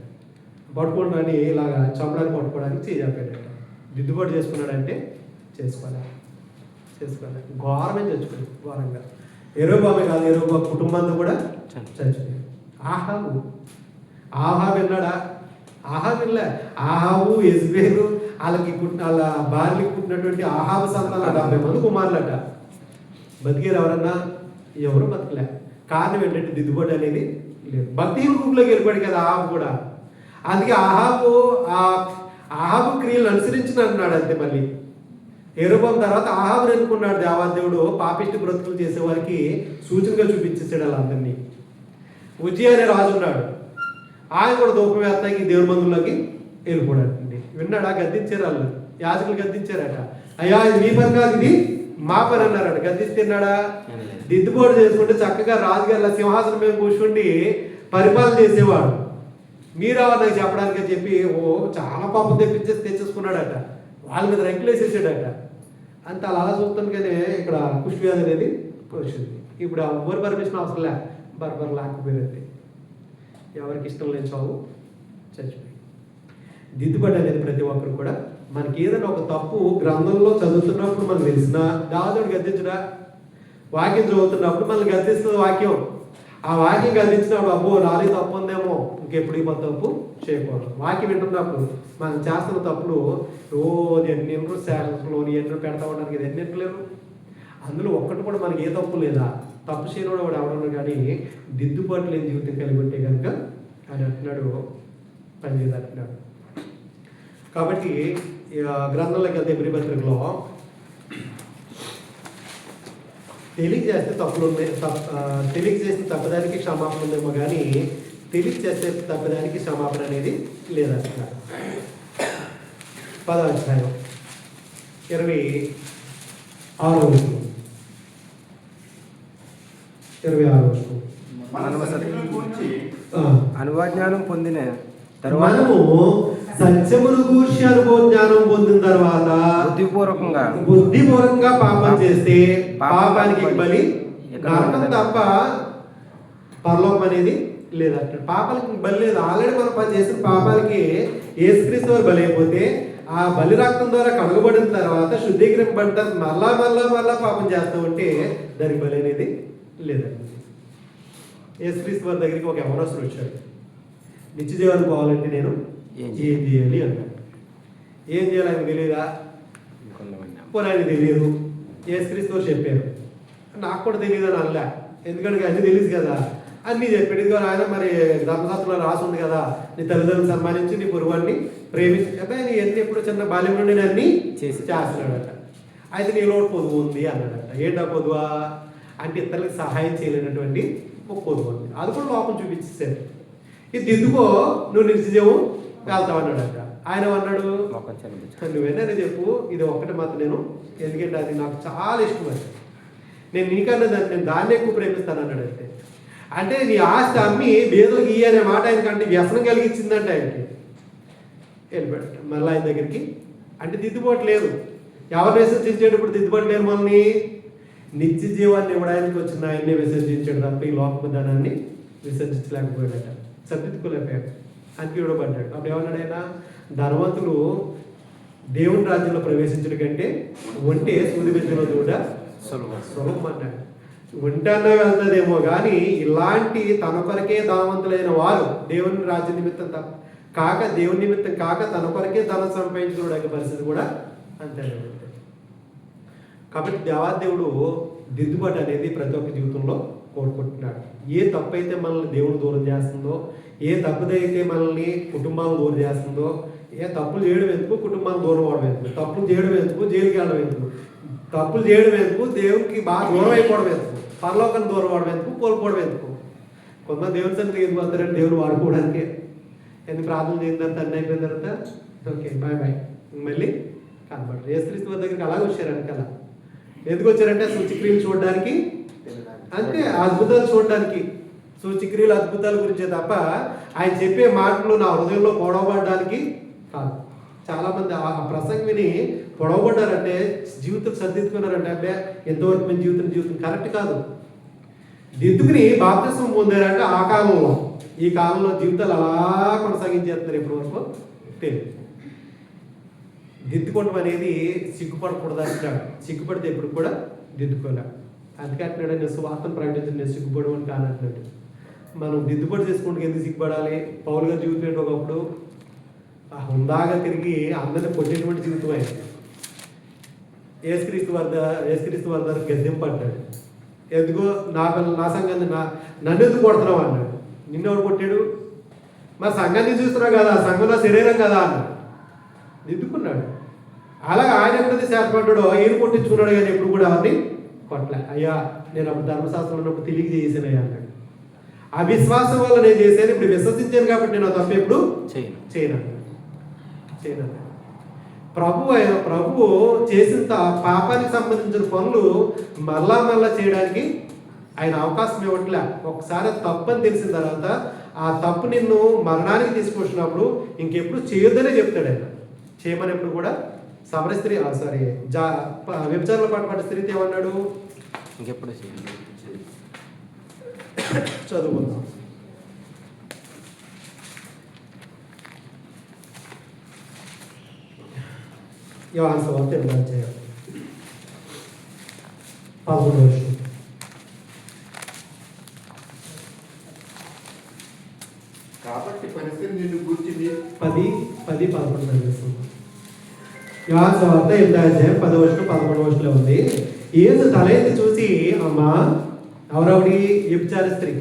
పట్టుకుంటాని ఇలాగా చంపడానికి పట్టుకోవడానికి చెప్పాడట. దిద్దుబాటు చేసుకున్నాడంటే చేసుకోవాలి. ఘోరమే చచ్చిపోయింది, ఘోరంగా. యెరోబామే కాదు, యెరోబాము కుటుంబాన్ని కూడా చచ్చిపోయింది. ఆహాబు విన్నాడా? ఆహాబు వినలే. ఆహాబు యెజ్బేలు వాళ్ళ భార్యకి పుట్టినటువంటి ఆహాబు సంతానం 70 మంది కుమారులట. బతికేరు ఎవరన్నా? ఎవరు బతకలే. కారణం ఏంటంటే దిద్దుబాటు అనేది లేదు. భక్తిహీన గ్రూప్లోకి వెళ్ళిపోయాడు కదా ఆహాబు కూడా. అందుకే ఆహాబు క్రియలను అనుసరించిన అంటున్నాడు అంతే. మళ్ళీ యెరోబాము తర్వాత ఆహాబుని ఎన్నుకున్నాడు దేవాదేవుడు. పాపిష్టి బ్రతుకులు చేసే వారికి సూచనగా చూపించేసాడు వాళ్ళందరినీ. ఉజ్జియా అనే రాజు ఉన్నాడు, ఆయన కూడా దూపం వేస్తానికి దేవుని మందుల్లోకి వెళ్ళిపోయాడు. విన్నాడా? గద్దించారు వాళ్ళు, యాజకులు గద్దించారట. అయ్యా ఇది మీ పని కాదు, ఇది మా పని అన్నారట. గద్దిస్తున్నాడా? దిద్దుబాటు చేసుకుంటే చక్కగా రాజుగారి సింహాసనం మీద కూర్చుండి పరిపాలన చేసేవాడు. మీరెవరు నాకు చెప్పడానికి అని చెప్పి చాలా పాపం తెచ్చేసుకున్నాడట. వాళ్ళ మీద రంకులేసేసాడట. అంత అలా చూస్తానికనే ఇక్కడ కుష్వ్యాధి అనేది వచ్చింది. ఇప్పుడు ఎవరు పర్మిషన్ అవసరం లే, బర్బర్ లేకపోయింది. ఎవరికి ఇష్టం లేని చావు చచ్చిపోయి. దిద్దుబాటు అనేది ప్రతి ఒక్కరు కూడా మనకి ఏదైనా ఒక తప్పు గ్రంథంలో చదువుతున్నప్పుడు మనకు తెలిసినా దావీదుని గద్దించడా, వాక్యం చదువుతున్నప్పుడు మనల్ని గద్దిస్తుంది వాక్యం. ఆ వాక్యం గద్దించినప్పుడు అబ్బో నాలుగు తప్పు ఉందేమో, ఇంకెప్పుడు ఈ తప్పు చేయకూడదు. వాక్యం వింటున్నప్పుడు మనం చేస్తున్న తప్పుడు ఎన్ని శాలలోని ఎన్నో పెడతా ఉండడానికి ఇది ఎన్ని లేవు. అందులో ఒక్కటి కూడా మనకి ఏ తప్పు లేదా, తప్పు చేయడం వాడు ఎవడన్నా. కానీ దిద్దుబాటు లేని జీవితం కలిగి ఉంటే కనుక అని అంటున్నాడు, పనిచేది అంటున్నాడు. కాబట్టి గ్రంథంలోకి వెళ్తే ఎబ్రీ పత్రికలో తెలియక చేస్తే తప్పులు ఉన్నాయి, తెలియక చేస్తే తప్పదానికి క్షమాపణ ఉందేమో, కానీ తెలియక చేస్తే తప్పదానికి క్షమాపణ అనేది లేదంటున్నాడు. 10వ అధ్యాయం 26వ వచనం. అనువాజ్ఞానం పొందిన మనము సత్యమును గూర్చి అనుభవ జ్ఞానం పొందిన తర్వాత బుద్ధిపూర్వకంగా పాపం చేస్తే పాపానికి బలి నరకం తప్ప పరలోకం అనేది లేదంటాడు. పాపాలకి బలి లేదు. ఆల్రెడీ మనం చేసిన పాపాలకి యేసుక్రీస్తు వారు బలి అయిపోతే ఆ బలి రక్తం ద్వారా కడగబడిన తర్వాత శుద్ధీకరింపబడ్డ మళ్ళా పాపం చేస్తూ ఉంటే దానికి బలి అనేది లేదండి. యేసుక్రీస్తు వారి దగ్గరికి ఒక యవనస్తుడు వచ్చాడు. నిత్య జీవానికి పోవాలంటే నేను ఏం చేయాలి అన్నాడు. ఏం చేయాలి ఆయనకు తెలియదా? పోనీ ఆయన తెలియదు. యేసుక్రీస్తు వారు చెప్పారు. నాకు కూడా తెలియదు అని అనలే, ఎందుకంటే అన్నీ తెలియదు కదా. అన్నీ చెప్పాడు. ఇదిగో ఆయన మరి ధర్మశాస్త్రంలో రాసి ఉంది కదా, నీ తల్లిదండ్రులను సన్మానించి నీ పొరుగువాడిని ప్రేమించి. అబ్బాయి నీ ఎన్ని ఎప్పుడు చిన్న బాల్యం నుండి అన్నీ చేస్తున్నాడట. అయితే నీలో పొదువు ఉంది అన్నాడట. ఏంటా పొదువా అంటే ఇతరులకు సహాయం చేయలేనటువంటి ఒక పొదువు ఉంది. అది కూడా లోపం చూపించేసాడు. ఇది దిద్దుకో, నువ్వు నిత్యజీవం వెళ్తావు అన్నాడట. ఆయన అన్నాడు, నువ్వేనా చెప్పు, ఇది ఒక్కటి మాత్రం నేను, ఎందుకంటే అది నాకు చాలా ఇష్టం. అది నేను నీకన్నా నేను దాన్ని ఎక్కువ ప్రేమిస్తాను అన్నాడు. అంటే నీ ఆస్తి అమ్మి బేదలకు ఇయ్యి అనే మాట ఆయనకంటే వ్యసనం కలిగించిందంటే ఆయనకి. వెళ్ళిపోయాడు మళ్ళీ ఆయన దగ్గరికి. అంటే దిద్దుబాటు లేదు. ఎవరు విసర్జించేటప్పుడు దిద్దుబాటు లేదు. మనల్ని నిత్య జీవాన్ని ఇవ్వడానికి వచ్చిన ఆయన్ని విసర్జించాడు తప్ప ఈ లోపల ధనాన్ని విసర్జించలేకపోయాడట, సర్దిద్దుకోలేకపోయాడు. అందుకే ఇవ్వబడ్డాడు. అప్పుడు ఏమన్నాడు ఆయన, ధనవంతులు దేవుని రాజ్యంలో ప్రవేశించడం కంటే ఒంటే సూది విద్యలో దూడ సులభం అన్నాడు. ఒంటన్నా వెళ్తుందేమో కానీ ఇలాంటి తన కొరకే ధనవంతులైన వారు దేవుని రాజ్య నిమిత్తం కాక, దేవుని నిమిత్తం కాక తన కొరకే ధనం సంపాదించుకోవడానికి పరిస్థితి కూడా అంతే. కాబట్టి దేవాదేవుడు దిద్దుబాటు అనేది ప్రతి ఒక్క జీవితంలో కోరుకుంటున్నాడు. ఏ తప్పు అయితే మనల్ని దేవుడు దూరం చేస్తుందో, ఏ తప్పుదైతే మనల్ని కుటుంబాలను దూరం చేస్తుందో, ఏ తప్పులు చేయడం ఎందుకు కుటుంబాలను దూరం అవడం ఎందుకు, తప్పులు చేయడం ఎందుకు జైలుకి వెళ్ళడం ఎందుకు, తప్పులు చేయడం ఎందుకు దేవునికి బాగా దూరం అయిపోవడం ఎందుకు, పరలోకాన్ని దూరం అవడం ఎందుకు, కోల్పోవడం ఎందుకు. కొంతమంది దేవుని సన్నిధికి ఎందుకు వస్తారంటే దేవుడు వాడుకోవడానికి. ఎందుకు ప్రార్థన చేసిన తర్వాత అన్నీ అయిపోయిన తర్వాత ఓకే బాయ్ బాయ్ మళ్ళీ కనబడరు. యేసుక్రీస్తు వారి దగ్గరికి అలాగే వచ్చారంట కదా. ఎందుకు వచ్చారంటే సూచిక్రియలు చూడడానికి, అంతే అద్భుతాలు చూడడానికి, సూచిక్రియలు అద్భుతాల గురించే తప్ప ఆయన చెప్పే మాటలు నా హృదయంలో పొడవబడడానికి కాదు. చాలామంది ఆ ప్రసంగం విని పొడవబడ్డారంటే జీవితం సర్దిద్దుకున్నారంటే అబ్బే ఎంతవరకు మేము జీవితం కరెక్ట్ కాదు. దిద్దుకుని బాప్తిస్మం పొందారంటే ఆ కాలంలో, ఈ కాలంలో జీవితాలు అలా కొనసాగించేస్తున్నారు. ఎప్పటి వరకు తెలియదు. దిద్దుకోవడం అనేది సిగ్గుపడకూడదు అంటాడు. సిగ్గుపడితే ఎప్పుడు కూడా దిద్దుకోలే. అందుకే అంటున్నాడు, నేను సువార్తను ప్రకటించండి, నేను సిగ్గుపడమని కానంటున్నాడు. మనం దిద్దుబాటు చేసుకుంటూ ఎందుకు సిగ్గుపడాలి? పౌలు గారి జీవితం ఏంటో ఒకప్పుడు హుందాగా తిరిగి అందరిని కొట్టేటువంటి జీవితం అయింది. యేసుక్రీస్తు వారి దగ్గర గద్దెంపడ్డాడు. ఎందుకో నా సంఘాన్ని నన్ను ఎందుకు కొడుతున్నావు అన్నాడు. నిన్నెవడు కొట్టాడు? మరి సంఘాన్ని చూస్తున్నావు కదా, సంఘంలో శరీరం కదా అన్నాడు. దిద్దుకున్నాడు. అలాగే ఆయన ఎప్పుడైతే శాతపడ్డాడో ఈయన కొట్టించుకున్నాడు, కానీ ఎప్పుడు కూడా అవన్నీ కొట్టలే. అయ్యా నేను అప్పుడు ధర్మశాస్త్రం ఉన్నప్పుడు తెలియక చేసానయ్యా అన్నాడు. ఆ విశ్వాసం వల్ల నేను చేశాను, ఇప్పుడు విశ్వసించాను కాబట్టి నేను తప్ప ఎప్పుడు చేయను. ప్రభు చేసిన పాపానికి సంబంధించిన పనులు మళ్ళా చేయడానికి ఆయన అవకాశం ఇవ్వట్లే. ఒకసారి తప్పని తెలిసిన తర్వాత ఆ తప్పు నిన్ను మరణానికి తీసుకొచ్చినప్పుడు ఇంకెప్పుడు చేయొద్దనే చెప్తాడు ఆయన. చేయమనేప్పుడు కూడా సమర స్త్రీ వ్యభిచారంలో పడ్డ స్త్రీతో ఏమన్నాడు? ఇంకెప్పుడు చదువుకుందాం. యోహాను సువార్త 8వ అధ్యాయం 11వ వచనం. కాబట్టి పరిస్థితి నిన్ను గూర్చి 10-11 చదివేస్తున్నాం. యోహాను సువార్త 8వ అధ్యాయం 10వ వచనం 11వ వచనంలో ఉంది. యేసు తల ఎత్తి చూసి, అమ్మా, ఎవరొకటి వ్యభిచార స్త్రీ,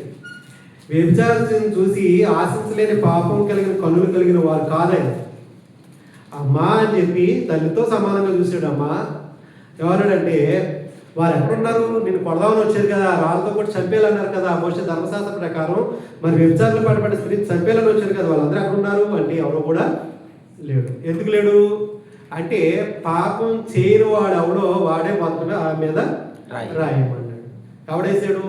వ్యభిచార స్త్రీని చూసి ఆశించలేని పాపం కలిగిన కన్నులు కలిగిన వారు కాదని అమ్మా అని చెప్పి తల్లితో సమానంగా చూసాడు. అమ్మా ఎవరాడంటే, వారు ఎక్కడున్నారు? నేను కొడదామని వచ్చారు కదా, రాళ్ళతో కూడా చంపేయాలన్నారు కదా మోషే ధర్మశాస్త్ర ప్రకారం. మరి వ్యభిచారంలో పడబడ్డ స్త్రీని చంపేయాలని వచ్చారు కదా, వాళ్ళందరూ ఎక్కడున్నారు అంటే ఎవరో కూడా లేడు. ఎందుకు లేడు అంటే పాపం చేయని వాడు ఎవడో వాడే మొదటగా ఆ మీద రాయమన్నాడు. ఎవడేసాడు?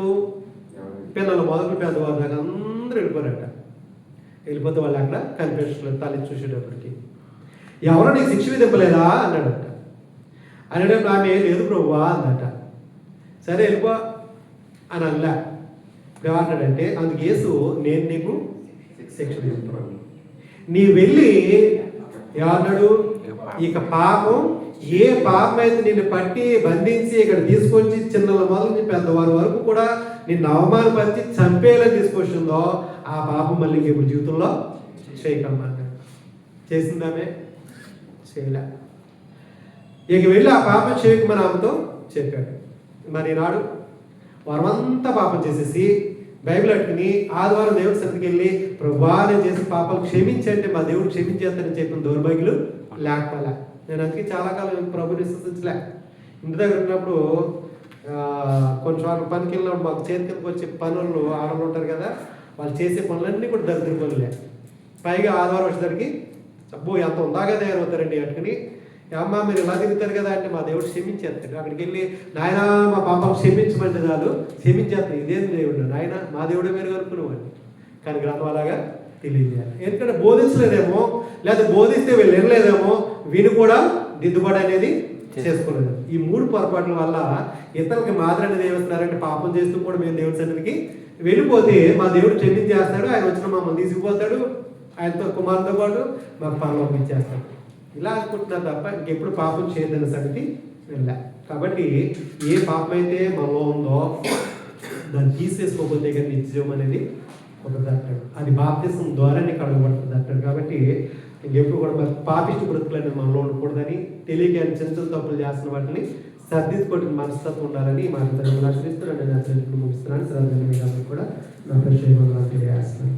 పిల్లలు మొదలు పెద్దవారు దాకా అందరూ వెళ్ళిపోయారట. వెళ్ళిపోతే వాళ్ళు అక్కడ కనిపించలేదు. తల్లి చూసేటప్పటికి ఎవరో నీకు శిక్ష విధింపలేదా అన్నాడట. అనేటప్పుడు ఆమె లేదు ప్రభువా అందట. సరే వెళ్ళిపో అని అనలే. ఏమంటాడంటే, అందుకు యేసు నేను నీకు శిక్ష విధింపుతున్నాను, నీ వెళ్ళి ఏమన్నాడు? ఇక పాపం ఏ పాపం అయితే నిన్ను పట్టి బంధించి ఇక్కడ తీసుకొచ్చి చిన్నల మొదలు పెద్దవారి వరకు కూడా నిన్ను అవమానపరిచి చంపేలా తీసుకొచ్చిందో ఆ పాపం మళ్ళీ ఇప్పుడు జీవితంలో చేయకమ్మా చేసిందామే చేయలే. ఇక వెళ్ళి ఆ పాపం చేయకమని ఆమెతో చెప్పాడు. మరి ఈనాడు వారమంతా పాపం చేసేసి బైబిల్ అట్టుకుని ఆదివారం దేవుడి సన్నిధికి వెళ్ళి ప్రభువా నేను చేసిన పాపాలు క్షమించంటే మా దేవుడు క్షమించేస్తానని చెప్పిన దౌర్భాగ్యులు లేకపోలే. నేను అందుకే చాలా కాలం ప్రభుని విశ్వసించలే. ఇంటి దగ్గర ఉన్నప్పుడు కొంచెం పనికి వెళ్ళినప్పుడు మాకు చేతి కిందకి వచ్చే పనులు ఆడలు ఉంటారు కదా, వాళ్ళు చేసే పనులన్నీ కూడా దరిద్ర పనులే. పైగా ఆదివారం వచ్చేసరికి అబ్బో ఎంత ఉందాగా తయారవుతారండి అట్టుకుని, అమ్మ మీరు ఇలా తిరుగుతారు కదా అంటే మా దేవుడు క్షమించేస్తాడు. అక్కడికి వెళ్ళి నాయన మా పాపం క్షమించమంటే చాలు క్షమించేస్తాడు. ఇదేం దేవుడు నాయన మా దేవుడే మీరు కనుక్కునేవాడు. కానీ గ్రంథం అలాగా తెలియజేయాలి. ఎందుకంటే బోధించలేదేమో, లేదా బోధిస్తే వీళ్ళు వినలేదేమో, విని కూడా దిద్దుబాటు అనేది చేసుకోలేదు. ఈ 3 పొరపాట్ల వల్ల ఇతరులకి మాదిరి అనేది ఏమిస్తున్నారంటే పాపం చేస్తూ కూడా మేము దేవుడి సన్నిధికి వెళ్ళిపోతే మా దేవుడు క్షమించేస్తాడు, ఆయన వచ్చిన మమ్మల్ని తీసుకుపోతాడు, ఆయనతో కుమారుతో పాటు మాకు పరలోకం ఇచ్చేస్తాడు. ఇలా అనుకుంటున్నారు తప్ప ఇంకెప్పుడు పాపం చేయదన్న సంగతి వెళ్ళా. కాబట్టి ఏ పాపం అయితే మనలో ఉందో దాన్ని తీసేసుకోకపోతే కానీ నిత్యం అనేది ఒకటి అంటాడు. అది బాప్తిసం ద్వారానే కడగబడుతుంది అంటాడు. కాబట్టి ఇంకెప్పుడు కూడా మరి పాపిష్టి బ్రతుకులు అనేది మనలో ఉండకూడదని తెలియక చిన్న చిన్న తప్పులు చేస్తున్న వాటిని సర్దిద్దుకోవడం మనస్తత్వం ఉండాలని మా ఆశ్రయిస్తున్నాను. నేను ముగిస్తున్నాను. శ్రద్ధ కూడా నా ప్రశ్న తెలియజేస్తున్నాను.